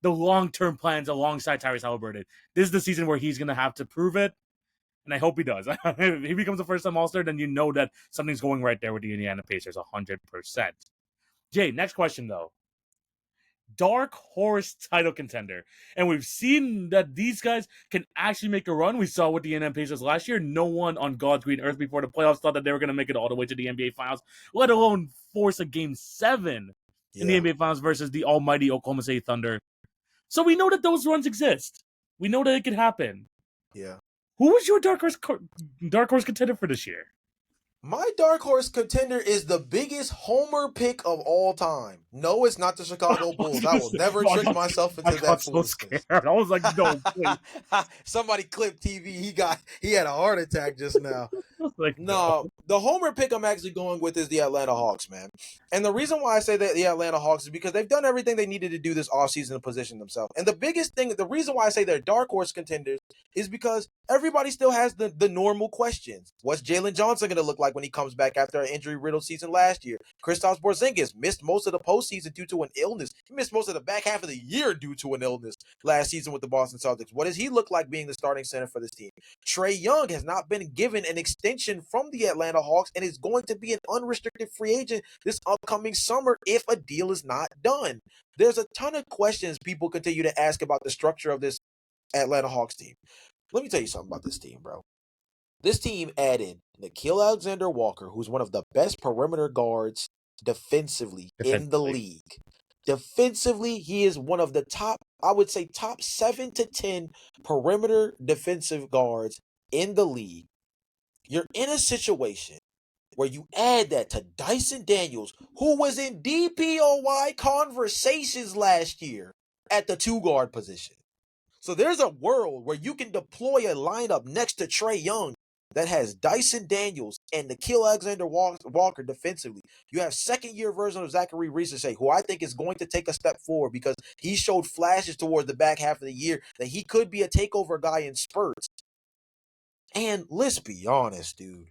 the long-term plans alongside Tyrese Halliburton. This is the season where he's going to have to prove it, and I hope he does. If he becomes a first-time All-Star, then you know that something's going right there with the Indiana Pacers, 100%. Jay, next question, though. Dark horse title contender. And we've seen that these guys can actually make a run. We saw with the Indiana Pacers last year. No one on God's green earth before the playoffs thought that they were going to make it all the way to the NBA Finals, let alone force a Game 7 in the NBA Finals versus the almighty Oklahoma City Thunder. So we know that those runs exist. We know that it can happen. Yeah. Who was your dark horse contender for this year? My dark horse contender is the biggest homer pick of all time. No, it's not the Chicago Bulls. I will never trick myself into that foolishness. I was like, no, please. Somebody clipped TV. He had a heart attack just now. Like, no, the homer pick I'm actually going with is the Atlanta Hawks, man. And the reason why I say that the Atlanta Hawks is because they've done everything they needed to do this offseason to position themselves. And the reason why I say they're dark horse contenders is because everybody still has the normal questions. What's Jalen Johnson going to look like when he comes back after an injury-riddled season last year? Kristaps Porzingis missed most of the postseason due to an illness. He missed most of the back half of the year due to an illness last season with the Boston Celtics. What does he look like being the starting center for this team? Trae Young has not been given an extension from the Atlanta Hawks and is going to be an unrestricted free agent this upcoming summer if a deal is not done. There's a ton of questions people continue to ask about the structure of this Atlanta Hawks team. Let me tell you something about this team, bro. This team added Nickeil Alexander-Walker, who's one of the best perimeter guards defensively in the league. Defensively, he is one of the top 7 to 10 perimeter defensive guards in the league. You're in a situation where you add that to Dyson Daniels, who was in DPOY conversations last year at the 2-guard position. So there's a world where you can deploy a lineup next to Trae Young that has Dyson Daniels and Nickeil Alexander-Walker defensively. You have second-year version of Zachary Risache, who I think is going to take a step forward because he showed flashes towards the back half of the year that he could be a takeover guy in spurts. And let's be honest, dude.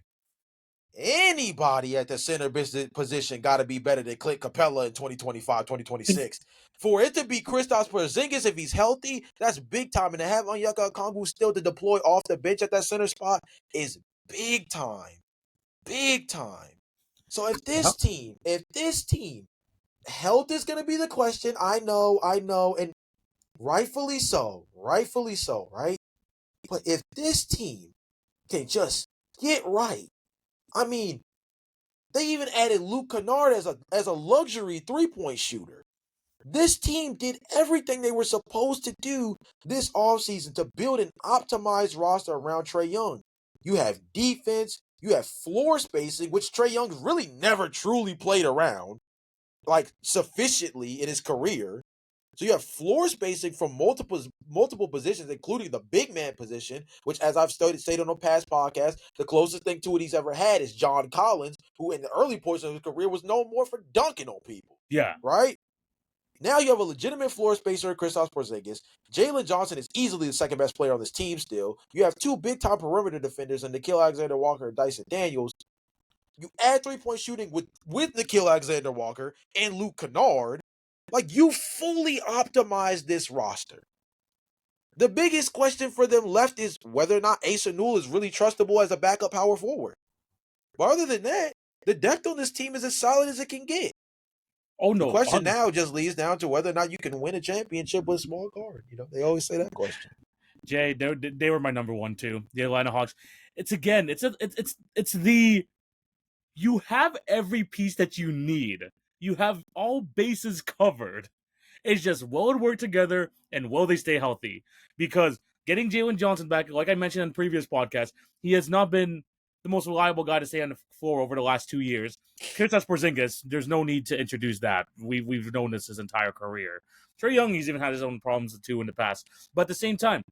Anybody at the center position got to be better than Clint Capella in 2025, 2026. For it to be Kristaps Porzingis, if he's healthy, that's big time. And to have Onyeka Okongwu still to deploy off the bench at that center spot is big time. Big time. So if this team, health is going to be the question. I know. And rightfully so, right? But if this team can just get right, I mean, they even added Luke Kennard as a luxury three-point shooter. This team did everything they were supposed to do this offseason to build an optimized roster around Trae Young. You have defense, you have floor spacing, which Trae Young's really never truly played around, like sufficiently in his career. So you have floor spacing from multiple positions, including the big man position, which, as I've stated on a past podcast, the closest thing to it he's ever had is John Collins, who in the early portion of his career was known more for dunking on people. Yeah. Right? Now you have a legitimate floor spacer in Kristaps Porzingis. Jalen Johnson is easily the second best player on this team still. You have two big-time perimeter defenders in Nickeil Alexander-Walker and Dyson Daniels. You add three-point shooting with Nickeil Alexander-Walker and Luke Kennard. Like, you fully optimized this roster. The biggest question for them left is whether or not Asa Newell is really trustable as a backup power forward. But other than that, the depth on this team is as solid as it can get. Oh, no. The question now just leads down to whether or not you can win a championship with a small guard. You know, they always say that question. Jay, they were my number one too. The Atlanta Hawks. It's the you have every piece that you need. You have all bases covered. It's just will it work together and will they stay healthy? Because getting Jalen Johnson back, like I mentioned in previous podcasts, he has not been the most reliable guy to stay on the floor over the last 2 years. Kristaps Porzingis, there's no need to introduce that. We've known this his entire career. Trae Young, he's even had his own problems too in the past. But at the same time,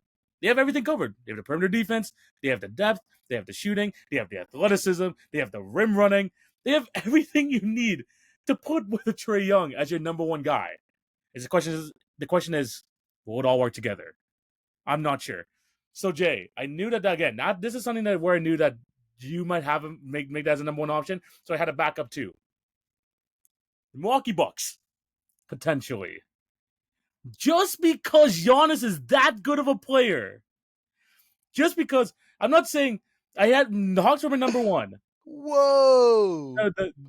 they have everything covered. They have the perimeter defense, they have the depth, they have the shooting, they have the athleticism, they have the rim running. They have everything you need to put with Trae Young as your number one guy. The question is, will it all work together? I'm not sure. So Jay, I knew that again. This is something where I knew that you might have him make that as a number one option. So I had a backup too. The Milwaukee Bucks, potentially. Just because Giannis is that good of a player. Just because I'm not saying I had the Hawks were my number one. Whoa.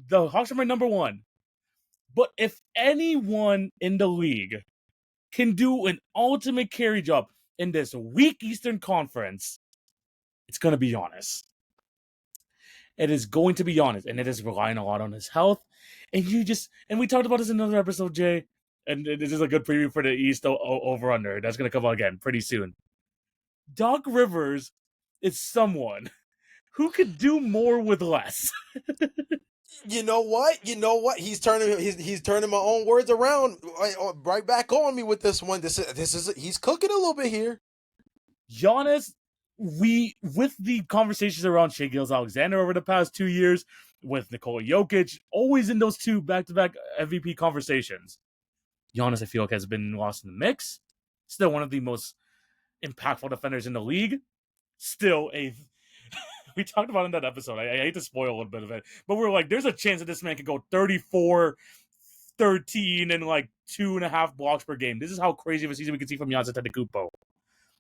The Hawks are my number one. But if anyone in the league can do an ultimate carry job in this weak Eastern Conference, it's going to be Giannis. It is going to be Giannis, and it is relying a lot on his health. And we talked about this in another episode, Jay, and this is a good preview for the East over-under. That's going to come out again pretty soon. Doc Rivers is someone who could do more with less. You know what? He's turning my own words around right back on me with this one. He's cooking a little bit here. Giannis, with the conversations around Shai Gilgeous-Alexander over the past 2 years, with Nikola Jokic, always in those two back-to-back MVP conversations. Giannis, I feel like, has been lost in the mix. Still one of the most impactful defenders in the league. Still we talked about in that episode. I hate to spoil a little bit of it, but we're like, there's a chance that this man could go 34, 13, and like 2.5 blocks per game. This is how crazy of a season we can see from Giannis Antetokounmpo.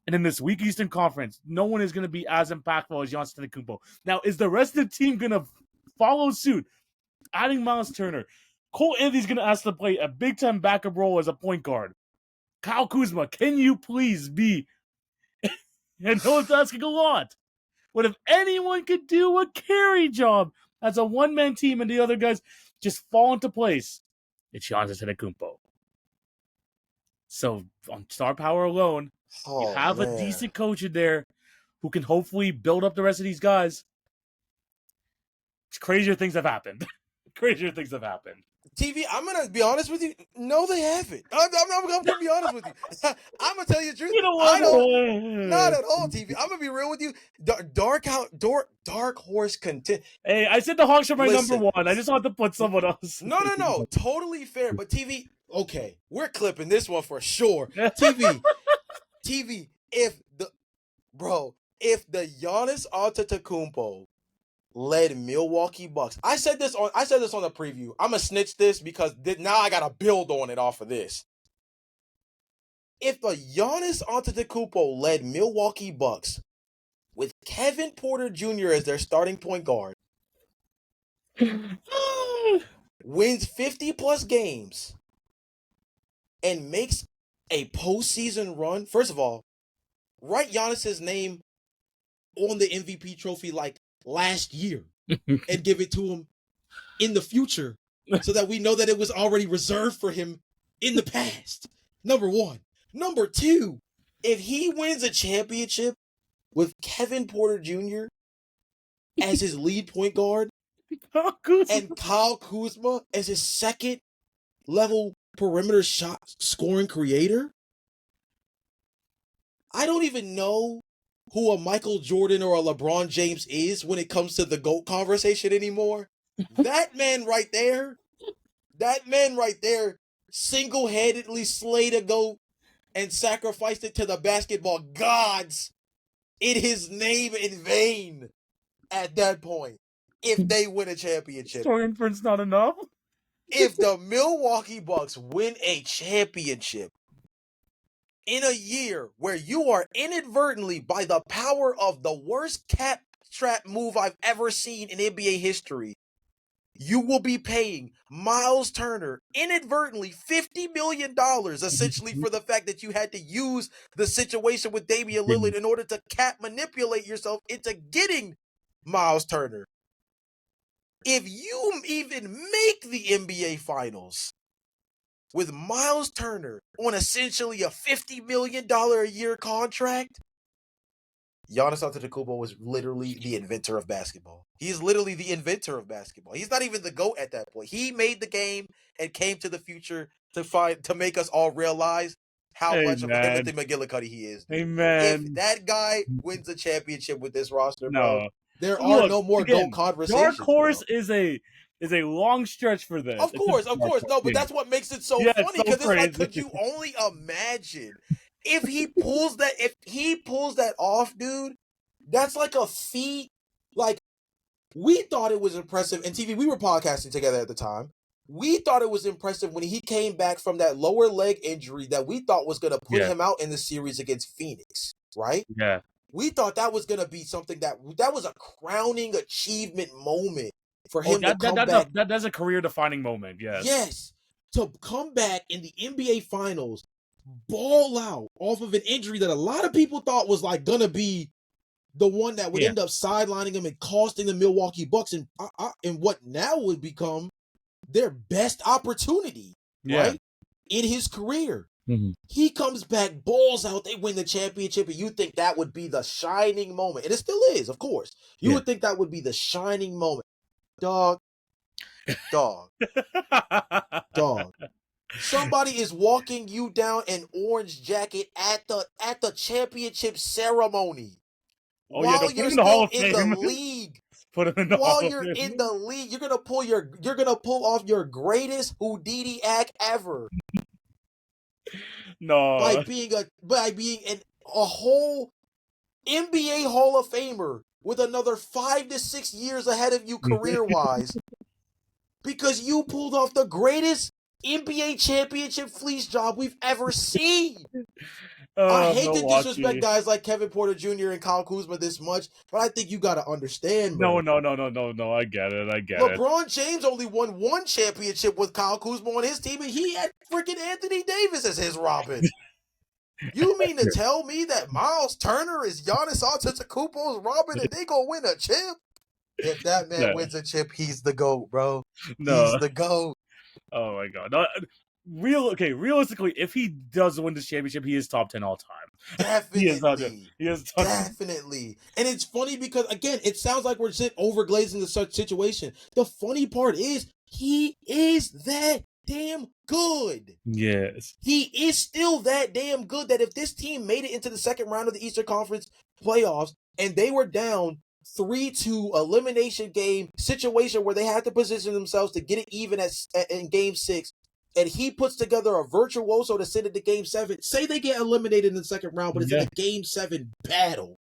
And in this weak Eastern Conference, no one is going to be as impactful as Giannis Antetokounmpo. Now, is the rest of the team going to follow suit? Adding Miles Turner. Cole Anthony's going to ask to play a big-time backup role as a point guard. Kyle Kuzma, can you please be... I know it's asking a lot. But if anyone could do a carry job as a one-man team and the other guys just fall into place, it's Giannis Antetokounmpo. So on star power alone, you have a decent coach in there who can hopefully build up the rest of these guys. Crazier things have happened. TV, I'm going to be honest with you. No, they haven't. I'm going to be honest with you. I'm going to tell you the truth. You know what? Not at all, TV. I'm going to be real with you. Dark horse content. Hey, I said the Hawks are my number one. I just want to put someone else. No. Totally fair. But TV, okay, we're clipping this one for sure. TV, if the Giannis Antetokounmpo led Milwaukee Bucks. I said this on the preview. I'm gonna snitch this because now I gotta build on it off of this. If the Giannis Antetokounmpo led Milwaukee Bucks with Kevin Porter Jr. as their starting point guard, wins 50+ games, and makes a postseason run, first of all, write Giannis's name on the MVP trophy like last year and give it to him in the future so that we know that it was already reserved for him in the past. Number one. Number two, if he wins a championship with Kevin Porter Jr. as his lead point guard and Kyle Kuzma as his second level perimeter shot scoring creator, I don't even know who a Michael Jordan or a LeBron James is when it comes to the GOAT conversation anymore. That man right there single-handedly slayed a GOAT and sacrificed it to the basketball gods in his name in vain at that point, if they win a championship. Strong inference not enough? If the Milwaukee Bucks win a championship in a year where you are inadvertently, by the power of the worst cap trap move I've ever seen in NBA history, you will be paying Miles Turner inadvertently $50 million, essentially, for the fact that you had to use the situation with Damian Lillard in order to manipulate yourself into getting Miles Turner. If you even make the NBA Finals with Miles Turner on essentially a $50 million a year contract, Giannis Antetokounmpo was literally the inventor of basketball. He's literally the inventor of basketball. He's not even the GOAT at that point. He made the game and came to the future to make us all realize how much of Timothy McGillicuddy he is. Amen. If that guy wins a championship with this roster, no. bro, there are no more GOAT conversations. Dark Horse is a is a long stretch for this. Of course. No, but that's what makes it so Yeah, funny, it's so because it's like, crazy. could you only imagine if he pulls that off, dude? That's like a feat. Like, we thought it was impressive. And TV, we were podcasting together at the time. We thought it was impressive when he came back from that lower leg injury that we thought was going to put him out in the series against Phoenix, right? Yeah. We thought that was going to be something that was a crowning achievement moment for him to come back. That's a career-defining moment, yes. Yes. To come back in the NBA Finals, ball out off of an injury that a lot of people thought was like going to be the one that would end up sidelining him and costing the Milwaukee Bucks and what now would become their best opportunity, right? In his career. Mm-hmm. He comes back, balls out, they win the championship, and you think that would be the shining moment. And it still is, of course. You would think that would be the shining moment. Dog. Somebody is walking you down an orange jacket at the championship ceremony. While you're still in the league. Put him in the While you're in the league, you're gonna pull off your greatest Houdini act ever. No. By being a whole NBA Hall of Famer with another 5 to 6 years ahead of you career-wise. Because you pulled off the greatest NBA championship fleece job we've ever seen. I hate to disrespect guys like Kevin Porter Jr. and Kyle Kuzma this much, but I think you got to understand, bro. No. I get it. LeBron James only won one championship with Kyle Kuzma on his team, and he had freaking Anthony Davis as his Robin. You mean to tell me that Miles Turner is Giannis Antetokounmpo's Robin and they gonna win a chip? If that man wins a chip, he's the GOAT, bro. He's the GOAT. Oh my God. No, realistically, if he does win this championship, he is top 10 all time. Definitely. He is definitely. And it's funny because, again, it sounds like we're overglazing the such situation. The funny part is he is that damn good. Yes. He is still that damn good that if this team made it into the second round of the Eastern Conference playoffs and they were down 3-2 elimination game situation where they had to position themselves to get it even in game 6, and he puts together a virtuoso to send it to game 7. Say they get eliminated in the second round, but it's in a game 7 battle.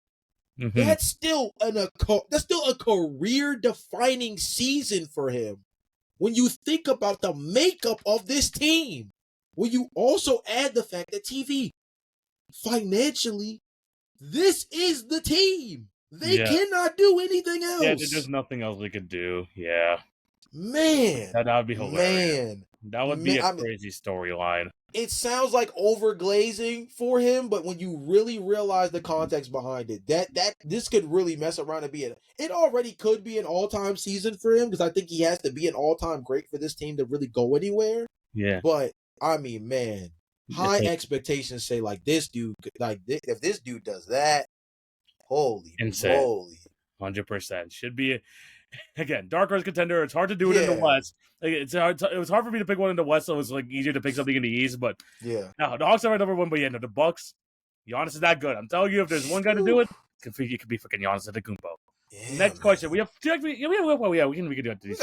Mm-hmm. That's still a career-defining season for him. When you think about the makeup of this team, when you also add the fact that TV, financially, this is the team. They cannot do anything else. Yeah, there's nothing else they could do. Yeah. Man. That would be hilarious. That would be a crazy storyline. It sounds like overglazing for him, but when you really realize the context behind it, that this could really mess around and be it already could be an all-time season for him, because I think he has to be an all-time great for this team to really go anywhere. Yeah. But I mean, man, high expectations say like this dude, if this dude does that, holy moly. 100%. Should be, again, dark horse contender. It's hard to do it in the West. Like, it was hard for me to pick one in the West, so it was like easier to pick something in the East. But no, the Hawks are right number one. But yeah, no, the Bucks. Giannis is that good. I'm telling you, if there's one guy to do it, it could be freaking Giannis Antetokounmpo. Yeah, next question. We can do it. We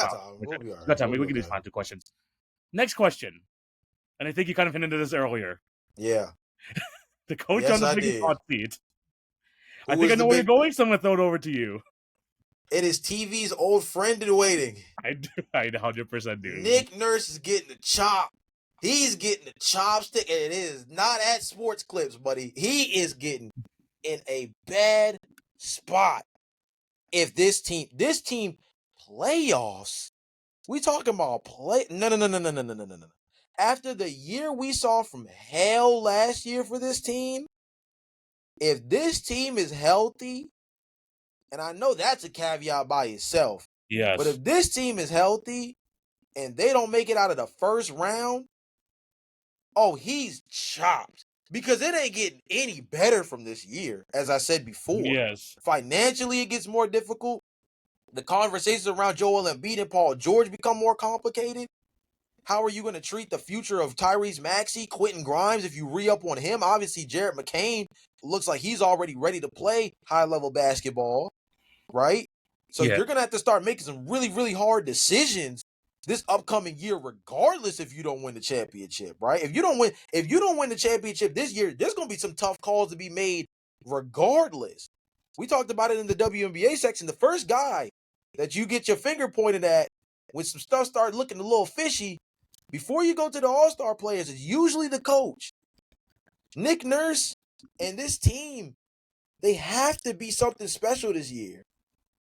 got time. We can do these final 2 questions. Next question, and I think you kind of hinted at this earlier. Yeah. The coach on the biggest hot seat. I think I know where you're going, so I'm going to throw it over to you. It is TV's old friend in waiting. I 100% do. Nick Nurse is getting the chop. He's getting the chopstick, and it is not at Sports Clips, buddy. He is getting in a bad spot. If this team playoffs, we talking about No. After the year we saw from hell last year for this team, if this team is healthy, and I know that's a caveat by itself. Yes. But if this team is healthy and they don't make it out of the first round, he's chopped. Because it ain't getting any better from this year, as I said before. Yes. Financially, it gets more difficult. The conversations around Joel Embiid and Paul George become more complicated. How are you going to treat the future of Tyrese Maxey, Quentin Grimes, if you re-up on him? Obviously, Jarrett McCain looks like he's already ready to play high-level basketball, right? So you're going to have to start making some really, really hard decisions this upcoming year, regardless if you don't win the championship, right? If you don't win the championship this year, there's gonna be some tough calls to be made regardless. We talked about it in the WNBA section. The first guy that you get your finger pointed at when some stuff starts looking a little fishy, before you go to the All-Star players, is usually the coach. Nick Nurse and this team, they have to be something special this year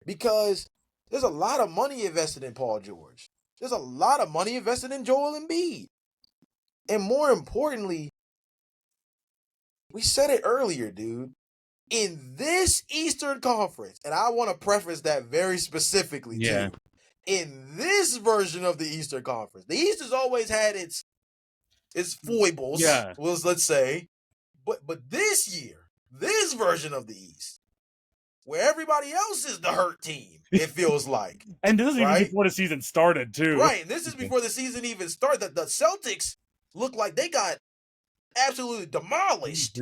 because there's a lot of money invested in Paul George. There's a lot of money invested in Joel Embiid. And more importantly, we said it earlier, dude. In this Eastern Conference, and I want to preface that very specifically, too. In this version of the Eastern Conference, the East has always had its foibles, let's say. But this year, this version of the East, where everybody else is the hurt team, it feels like. And this is even before the season started, too. Right, and this is before the season even started. The Celtics look like they got absolutely demolished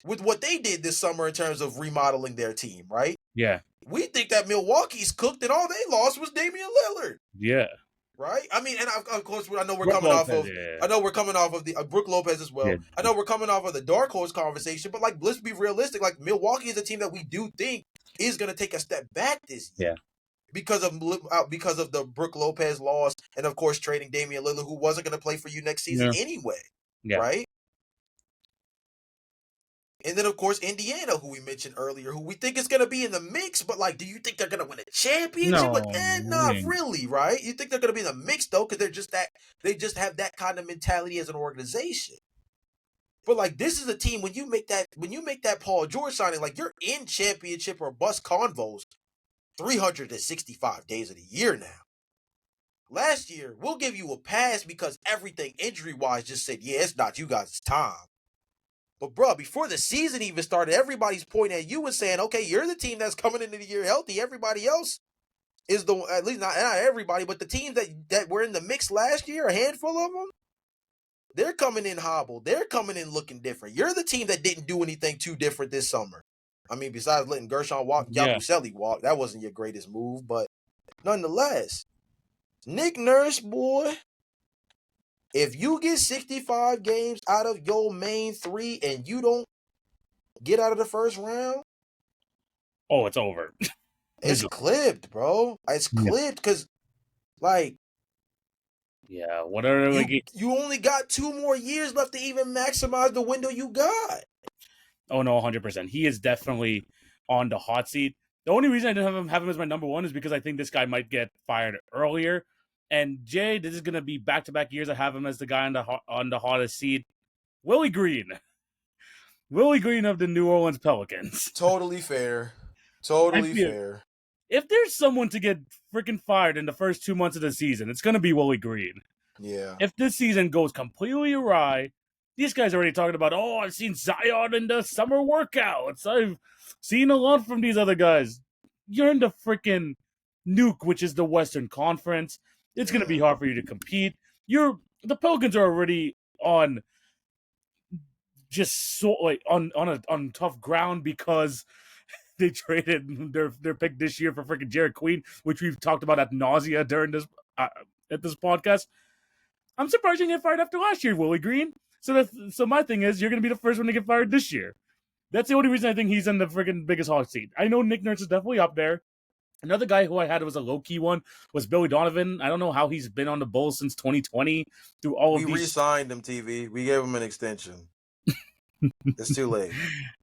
with what they did this summer in terms of remodeling their team, right? Yeah. We think that Milwaukee's cooked and all they lost was Damian Lillard. Yeah. Right? I mean, and of course, I know we're coming off of the Brooke Lopez as well. Yeah. I know we're coming off of the dark horse conversation, but like, let's be realistic. Like, Milwaukee is a team that we do think is going to take a step back this year. Yeah. Because of the Brooke Lopez loss, and of course trading Damian Lillard, who wasn't going to play for you next season anyway. Yeah. Right? And then, of course, Indiana, who we mentioned earlier, who we think is going to be in the mix. But, like, do you think they're going to win a championship? Not really, right? You think they're going to be in the mix, though, because they just have that kind of mentality as an organization. But, like, this is a team, when you make that Paul George signing, like, you're in championship or bust convos 365 days of the year now. Last year, we'll give you a pass because everything injury-wise just said, yeah, it's not you guys' time. But, bro, before the season even started, everybody's pointing at you and saying, okay, you're the team that's coming into the year healthy. Everybody else is at least not everybody, but the teams that were in the mix last year, a handful of them, they're coming in hobbled. They're coming in looking different. You're the team that didn't do anything too different this summer. I mean, besides letting Gershon walk, Yabusele walk, that wasn't your greatest move, but nonetheless, Nick Nurse, boy, if you get 65 games out of your main three and you don't get out of the first round, oh, it's over. It's clipped, bro. It's clipped because, like, whatever. You only got 2 more years left to even maximize the window you got. Oh no, 100%. He is definitely on the hot seat. The only reason I didn't have him as my number one is because I think this guy might get fired earlier. And Jay, this is gonna be back-to-back years. I have him as the guy on the hottest seat. Willie Green of the New Orleans Pelicans. Totally fair. Fair. If there's someone to get freaking fired in the first 2 months of the season, it's gonna be Willie Green. Yeah. If this season goes completely awry, these guys are already talking about, oh, I've seen Zion in the summer workouts. I've seen a lot from these other guys. You're in the freaking nuke, which is the Western Conference. It's going to be hard for you to compete. The Pelicans are already on just on tough ground because they traded their pick this year for freaking Jared Queen, which we've talked about ad nausea during this at this podcast. I'm surprised you didn't get fired after last year, Willie Green. So my thing is, you're going to be the first one to get fired this year. That's the only reason I think he's in the freaking biggest hot seat. I know Nick Nurse is definitely up there. Another guy who I had was a low-key one was Billy Donovan. I don't know how he's been on the Bulls since 2020 through all of these. We re-signed him, TV. We gave him an extension. It's too late.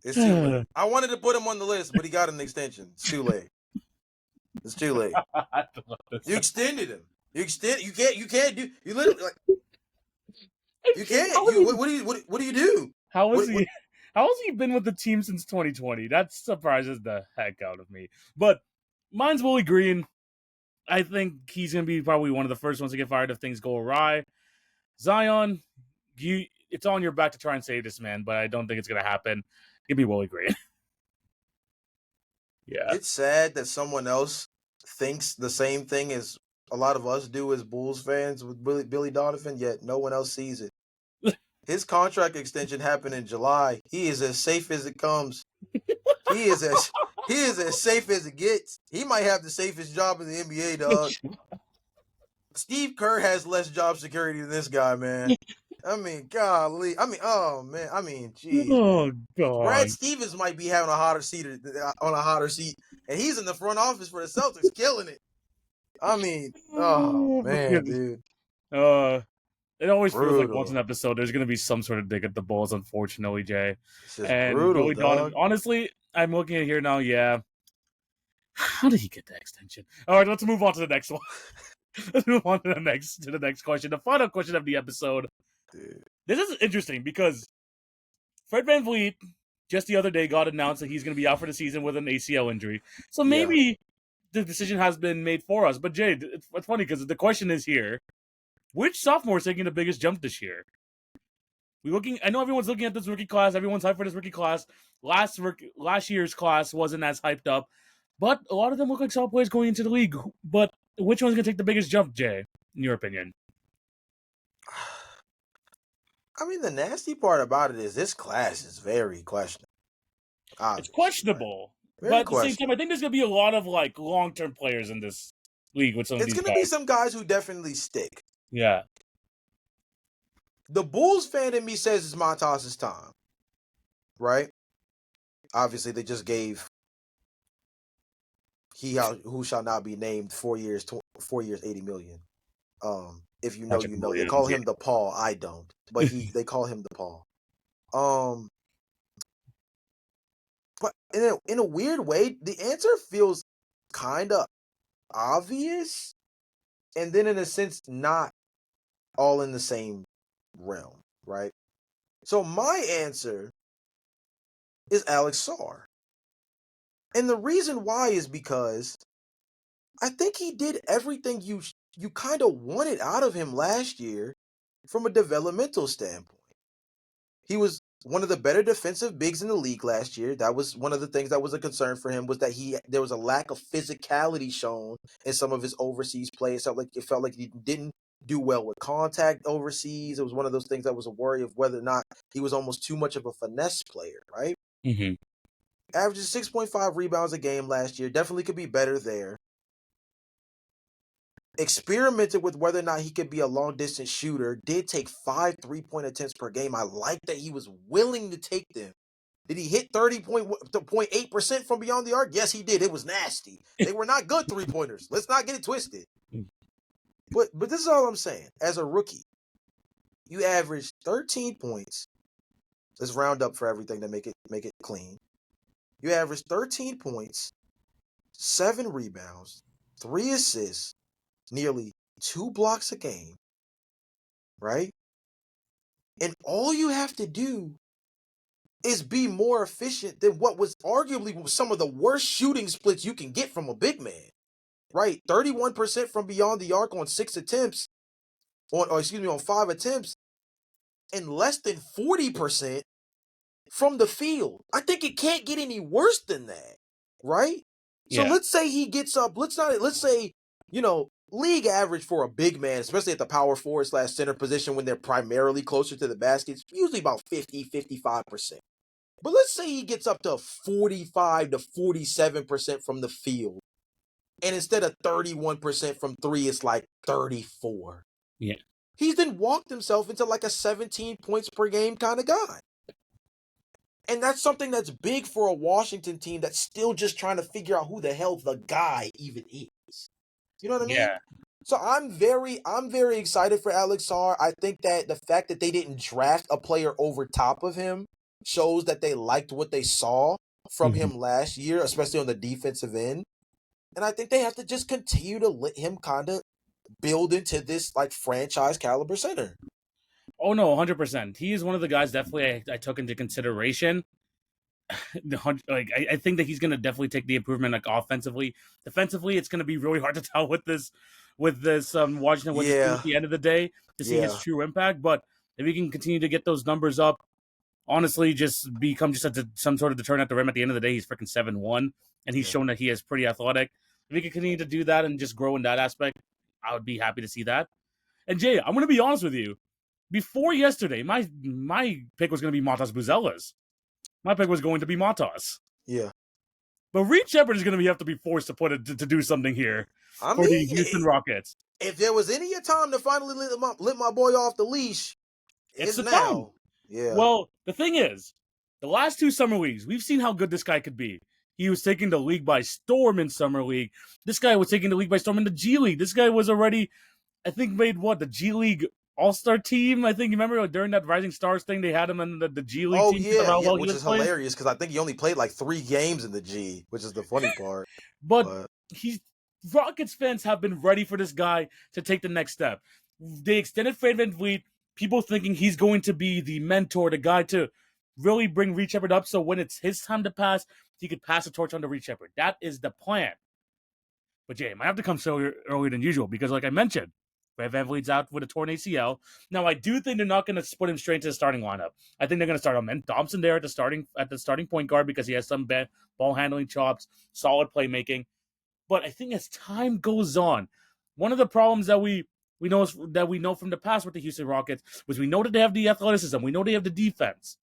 It's too late. I wanted to put him on the list, but he got an extension. It's too late. It's too late. You extended him. You can't do. You literally you can't. What do you do? How has he been with the team since 2020? That surprises the heck out of me. But mine's Willie Green. I think he's going to be probably one of the first ones to get fired if things go awry. Zion, it's on your back to try and save this man, but I don't think it's going to happen. Give me Willie Green. Yeah. It's sad that someone else thinks the same thing as a lot of us do as Bulls fans with Billy Donovan, yet no one else sees it. His contract extension happened in July. He is as safe as it comes. He is as safe as it gets. He might have the safest job in the NBA, dog. Steve Kerr has less job security than this guy, man. I mean, golly. I mean, oh man. I mean, jeez, Oh man. God. Brad Stevens might be having a hotter seat on a hotter seat, and he's in the front office for the Celtics, killing it. I mean, oh Oh my man, goodness. dude, It always feels like once brutal. an episode, there's gonna be some sort of dig at the Bulls, unfortunately, Jay. It's just And brutal, Billy Donovan. dog. Honestly, I'm looking at here now. Yeah, how did he get that extension? All right, let's move on to the next one. Let's move on to the next question, the final question of the episode. Dude. This is interesting because Fred VanVleet just the other day got announced that he's going to be out for the season with an ACL injury. So Yeah. maybe the decision has been made for us. But Jay, it's funny because the question is here: which sophomore is taking the biggest jump this year? I know everyone's looking at this rookie class. Everyone's hyped for this rookie class. Last year's class wasn't as hyped up, but a lot of them look like solid players going into the league. But which one's going to take the biggest jump, Jay? In your opinion? I mean, the nasty part about it is this class is very questionable. It's Obviously, questionable, right? but Very at the same time, questionable. I think there's going to be a lot of like long-term players in this league with some of It's these going to be guys. some guys who definitely stick. Yeah. The Bulls fan in me says it's Montas's time, right? Obviously, they just gave who shall not be named 4 years, 80 million. If you know, Patrick you know. They Williams, call yeah. him the Paul. I don't, but they call him the Paul. But in a weird way, the answer feels kind of obvious, and then in a sense, not all in the same realm, right? So my answer is Alex Sarr. And the reason why is because I think he did everything you kind of wanted out of him last year from a developmental standpoint. He was one of the better defensive bigs in the league last year. That was one of the things that was a concern for him, was that there was a lack of physicality shown in some of his overseas play. It felt like he didn't do well with contact overseas. It was one of those things that was a worry of whether or not he was almost too much of a finesse player, right? Mm-hmm. Averages 6.5 rebounds a game last year. Definitely could be better there. Experimented with whether or not he could be a long distance shooter. Did take 5 3-point attempts per game. I like that he was willing to take them. Did he hit 30.8% from beyond the arc? Yes, he did. It was nasty. They were not good 3-pointers. Let's not get it twisted. But this is all I'm saying. As a rookie, you averaged 13 points. Let's round up for everything to make it clean. You averaged 13 points, 7 rebounds, 3 assists, nearly 2 blocks a game, right? And all you have to do is be more efficient than what was arguably some of the worst shooting splits you can get from a big man, right? 31% from beyond the arc on 6 attempts, on 5 attempts, and less than 40% from the field. I think it can't get any worse than that, right? So Yeah. let's say he gets up, let's say, league average for a big man, especially at the power forward / center position when they're primarily closer to the basket, it's usually about 50-55%. But let's say he gets up to 45 to 47% from the field. And instead of 31% from 3, it's like 34. Yeah. He's then walked himself into like a 17 points per game kind of guy. And that's something that's big for a Washington team that's still just trying to figure out who the hell the guy even is. You know what I mean? Yeah. So I'm very excited for Alex Sarr. I think that the fact that they didn't draft a player over top of him shows that they liked what they saw from him last year, especially on the defensive end. And I think they have to just continue to let him kind of build into this like franchise caliber center. Oh no, 100%. He is one of the guys definitely I took into consideration. I think that he's going to definitely take the improvement like offensively. Defensively, it's going to be really hard to tell with this Washington Wizards team at the end of the day to see his true impact. But if he can continue to get those numbers up, honestly, just become some sort of deterrent at the rim. At the end of the day, he's freaking 7'1", and he's shown that he is pretty athletic. If he can continue to do that and just grow in that aspect, I would be happy to see that. And Jay, I'm going to be honest with you. Before yesterday, my pick was going to be Matas Buzelas. My pick was going to be Matas. Yeah. But Reed Shepard is going to have to be forced to put it to do something here I for the mean, Houston Rockets. if there was any time to finally let my boy off the leash, It's it's the time. now. Yeah. Well, the thing is, the last 2 summer leagues, we've seen how good this guy could be. He was taking the league by storm in summer league. This guy was taking the league by storm in the G League. This guy was already, I think, made the G League All-Star team. I think you remember during that Rising Stars thing, they had him in the G League team because of how well he which was is playing. hilarious because I think he only played like 3 games in the G, which is the funny part. But Rockets fans have been ready for this guy to take the next step. They extended Fred VanVleet, people thinking he's going to be the mentor, the guy to really bring Reed Shepard up, so when it's his time to pass, he could pass the torch on to Reed Shepard. That is the plan. But Jay, it might have to come so earlier than usual because, like I mentioned, Fred VanVleet's out with a torn ACL. Now, I do think they're not going to put him straight into the starting lineup. I think they're going to start Amen Thompson there at the starting point guard because he has some ball handling chops, solid playmaking. But I think as time goes on, one of the problems that we know from the past with the Houston Rockets was we know that they have the athleticism, we know they have the defense.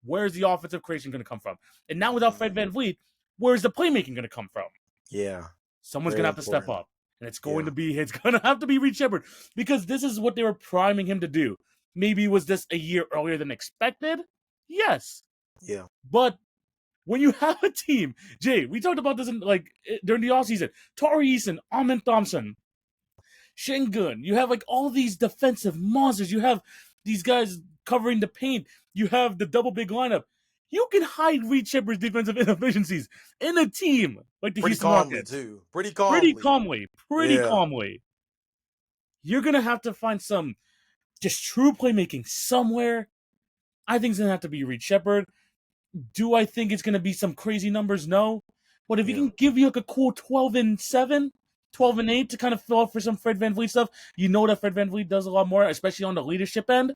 Where's the offensive creation going to come from? And now without Fred VanVleet, where's the playmaking going to come from? Yeah. Someone's going to have to step up. And it's going to have to be Reed Shepard because this is what they were priming him to do. Maybe was this a year earlier than expected? Yes. Yeah. But when you have a team, Jay, we talked about this during the offseason. Tari Eason, Amen Thompson, Şengün. You have all these defensive monsters. You have these guys covering the paint. You have the double big lineup. You can hide Reed Shepard's defensive inefficiencies in a team like the Houston Rockets. Too. Pretty calmly. Pretty calmly. You're going to have to find some just true playmaking somewhere. I think it's going to have to be Reed Shepard. Do I think it's going to be some crazy numbers? No. But if he can give you a cool 12-7, 12-8 to kind of fill up for some Fred VanVleet stuff, you know that Fred VanVleet does a lot more, especially on the leadership end.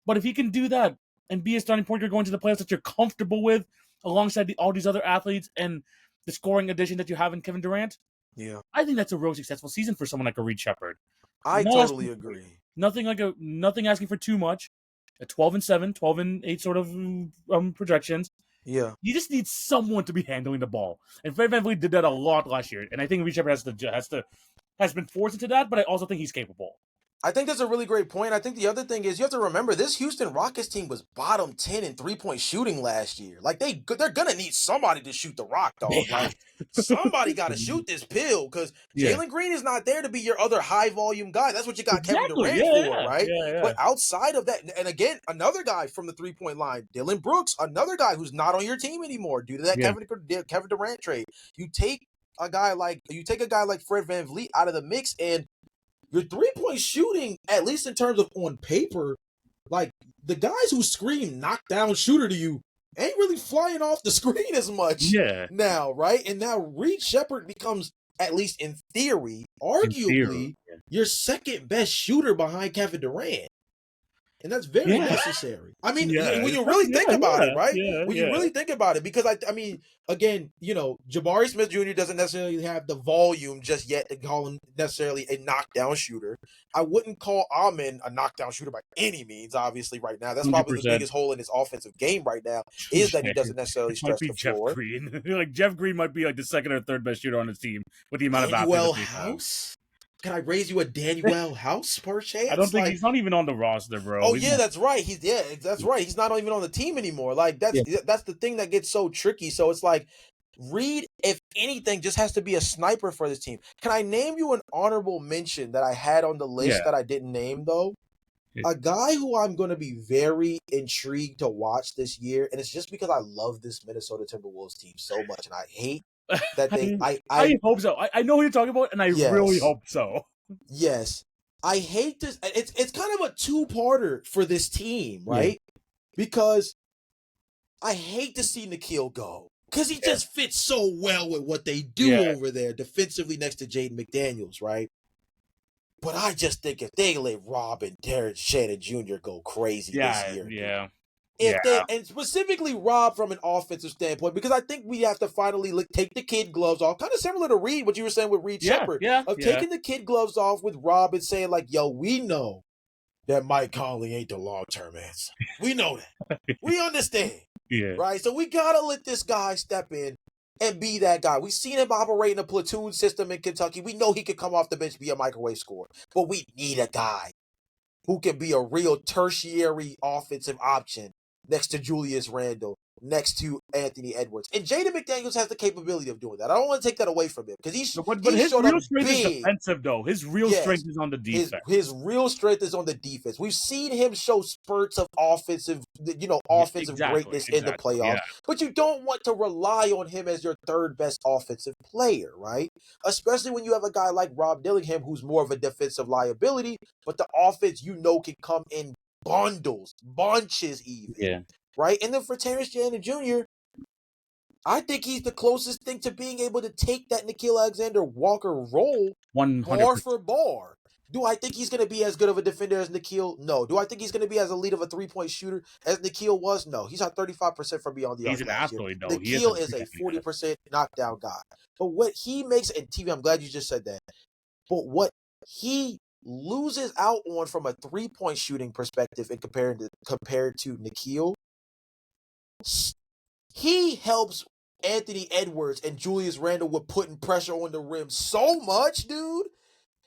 But if he can do that and be a starting point guard going to the playoffs that you're comfortable with, alongside all these other athletes and the scoring addition that you have in Kevin Durant, I think that's a real successful season for someone like a Reed Shepard. I totally agree. Nothing asking for too much. A 12-7, 12-8 sort of projections. Yeah. You just need someone to be handling the ball. And Fred VanVleet did that a lot last year. And I think Reed Shepard has been forced into that, but I also think he's capable. I think that's a really great point. I think the other thing is you have to remember this Houston Rockets team was bottom 10 in 3-point shooting last year. Like they're going to need somebody to shoot the rock, dog. Like somebody got to shoot this pill because Jalen Green is not there to be your other high volume guy. That's what you got Kevin Durant for, right? Yeah. But outside of that, and again, another guy from the 3-point line, Dylan Brooks, another guy who's not on your team anymore due to that Kevin Durant trade. You take a guy like Fred VanVleet out of the mix, and your 3-point shooting, at least in terms of on paper, like the guys who scream knockdown shooter to you ain't really flying off the screen as much now, right? And now Reed Shepard becomes, at least in theory, arguably your second best shooter behind Kevin Durant. And that's very necessary. I mean, when you really think about it, right? When you really think about it, because I mean, again, Jabari Smith Jr. doesn't necessarily have the volume just yet to call him necessarily a knockdown shooter. I wouldn't call Amen a knockdown shooter by any means, obviously, right now. That's probably 100%. The biggest hole in his offensive game right now is that he doesn't necessarily stretch the floor. Jeff Green. Jeff Green might be the second or third best shooter on his team with the amount of House. Can I raise you a Daniel House per chance? I don't think he's not even on the roster, bro. Oh, that's right. That's right. He's not even on the team anymore. Like that's the thing that gets so tricky. So it's like Reed, if anything, just has to be a sniper for this team. Can I name you an honorable mention that I had on the list that I didn't name though? A guy who I'm going to be very intrigued to watch this year, and it's just because I love this Minnesota Timberwolves team so much, and I hate that I hope so. I know who you're talking about, and I really hope so. Yes. I hate this. It's kind of a two-parter for this team, right? Because I hate to see Nikhil go. Because he just fits so well with what they do over there defensively next to Jaden McDaniels, right? But I just think if they let Rob and Derek Shannon Jr. go crazy this year. And specifically Rob from an offensive standpoint, because I think we have to finally take the kid gloves off, kind of similar to Reed, what you were saying with Reed Shepard, taking the kid gloves off with Rob and saying like, yo, we know that Mike Conley ain't the long-term answer. We know that. We understand. Right? So we got to let this guy step in and be that guy. We've seen him operate in a platoon system in Kentucky. We know he could come off the bench, be a microwave scorer, but we need a guy who can be a real tertiary offensive option next to Julius Randle, next to Anthony Edwards. And Jaden McDaniels has the capability of doing that. I don't want to take that away from him because But he his showed up real strength is big. defensive, though. His real strength is on the defense. His real strength is on the defense. We've seen him show spurts of offensive greatness in the playoffs, yeah. but you don't want to rely on him as your third best offensive player, right? Especially when you have a guy like Rob Dillingham, who's more of a defensive liability, but the offense can come in bunches even. Yeah. Right? And then for Terrence Shannon Jr., I think he's the closest thing to being able to take that Nickeil Alexander-Walker role 100%. bar for bar. Do I think he's going to be as good of a defender as Nickeil? No. Do I think he's going to be as elite of a three-point shooter as Nickeil was? No. He's at 35% from beyond the arc. He's an athlete, though. Nickeil is a 40% knockdown guy. But what he makes, and TV, I'm glad you just said that, but what he loses out on from a three-point shooting perspective and compared to Nickeil, he helps Anthony Edwards and Julius Randle with putting pressure on the rim so much, dude.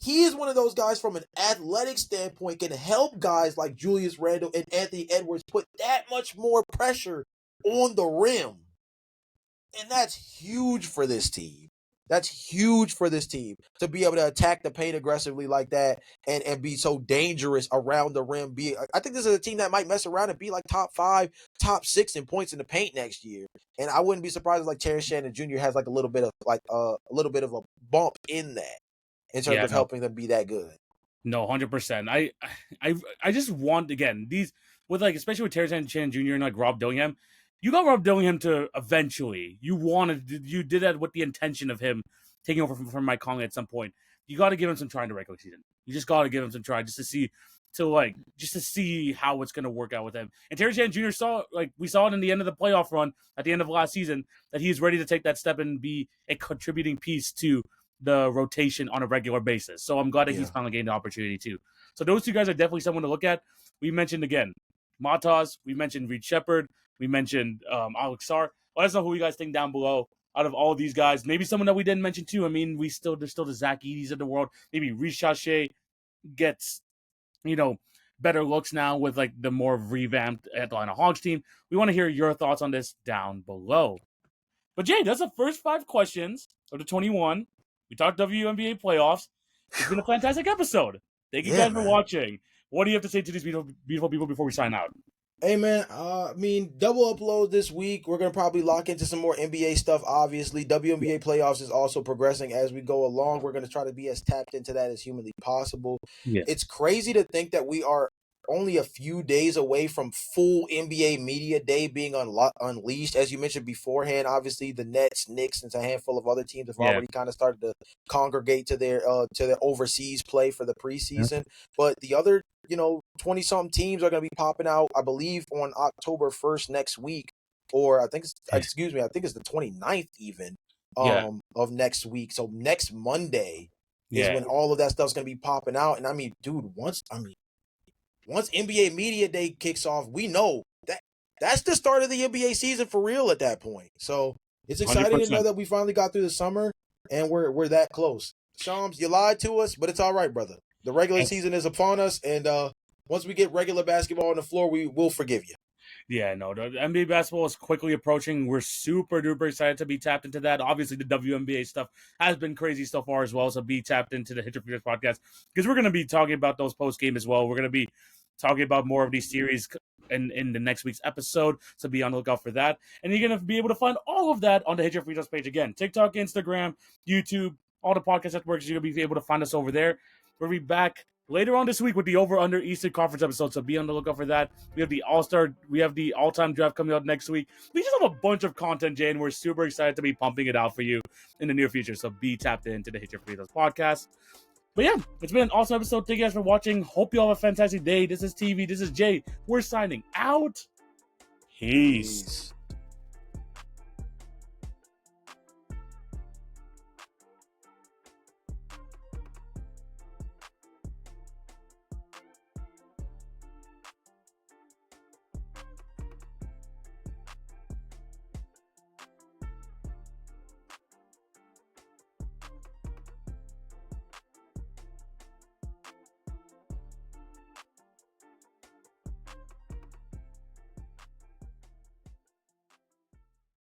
He is one of those guys from an athletic standpoint can help guys like Julius Randle and Anthony Edwards put that much more pressure on the rim. And that's huge for this team. That's huge for this team to be able to attack the paint aggressively like that and be so dangerous around the rim. I think this is a team that might mess around and be like top 5, top 6 in points in the paint next year. And I wouldn't be surprised if like Terrence Shannon Jr. has like a little bit of a bump in that in terms of helping them be that good. No, 100%. I just want, again, these with like, especially with Terrence Shannon Jr. and like Rob Dillingham. You got Rob Dillingham to eventually. You did that with the intention of him taking over from Mike Conley at some point. You got to give him some try in the regular season. You just got to give him some try just to see how it's going to work out with him. And Terry Shannon Jr. we saw it in the end of the playoff run at the end of last season that he's ready to take that step and be a contributing piece to the rotation on a regular basis. So I'm glad that he's finally getting the opportunity too. So those two guys are definitely someone to look at. We mentioned again Matas. We mentioned Reed Shepard. We mentioned Alex Sarr. Let us know who you guys think down below. Out of all of these guys, maybe someone that we didn't mention too. I mean, there's still the Zach Edey's of the world. Maybe Reece Shashay gets, better looks now with like the more revamped Atlanta Hawks team. We want to hear your thoughts on this down below. But Jay, that's the first 5 questions of the 21. We talked WNBA playoffs. It's been a fantastic episode. Thank you guys for watching. What do you have to say to these beautiful people before we sign out? Hey, man, double upload this week. We're going to probably lock into some more NBA stuff, obviously. WNBA playoffs is also progressing as we go along. We're going to try to be as tapped into that as humanly possible. Yeah. It's crazy to think that we are only a few days away from full NBA Media Day being unleashed. As you mentioned beforehand, obviously the Nets, Knicks, and a handful of other teams have already kind of started to congregate to their overseas play for the preseason. But the other 20-something teams are going to be popping out, I believe, on October 1st next week, or I think it's the 29th even of next week. So next Monday is when all of that stuff's going to be popping out. And I mean, dude, once NBA Media Day kicks off, we know that's the start of the NBA season for real at that point. So it's exciting 100%. To know that we finally got through the summer and we're that close. Shams, you lied to us, but it's all right, brother. The regular season is upon us, and once we get regular basketball on the floor, we will forgive you. Yeah, no, the NBA basketball is quickly approaching. We're super duper excited to be tapped into that. Obviously, the WNBA stuff has been crazy so far as well, so be tapped into the Hit Your Feelers podcast because we're going to be talking about those post-game as well. We're going to be talking about more of these series in the next week's episode, so be on the lookout for that. And you're going to be able to find all of that on the Hit Your Feelers page again. TikTok, Instagram, YouTube, all the podcast networks. You're going to be able to find us over there. We'll be back later on this week with the Over-Under Eastern Conference episode, so be on the lookout for that. We have the All-Star, we have the All-Time Draft coming out next week. We just have a bunch of content, Jay, and we're super excited to be pumping it out for you in the near future, so be tapped into the Hit Your Feelers podcast. But yeah, it's been an awesome episode. Thank you guys for watching. Hope you all have a fantastic day. This is TV. This is Jay. We're signing out. Peace.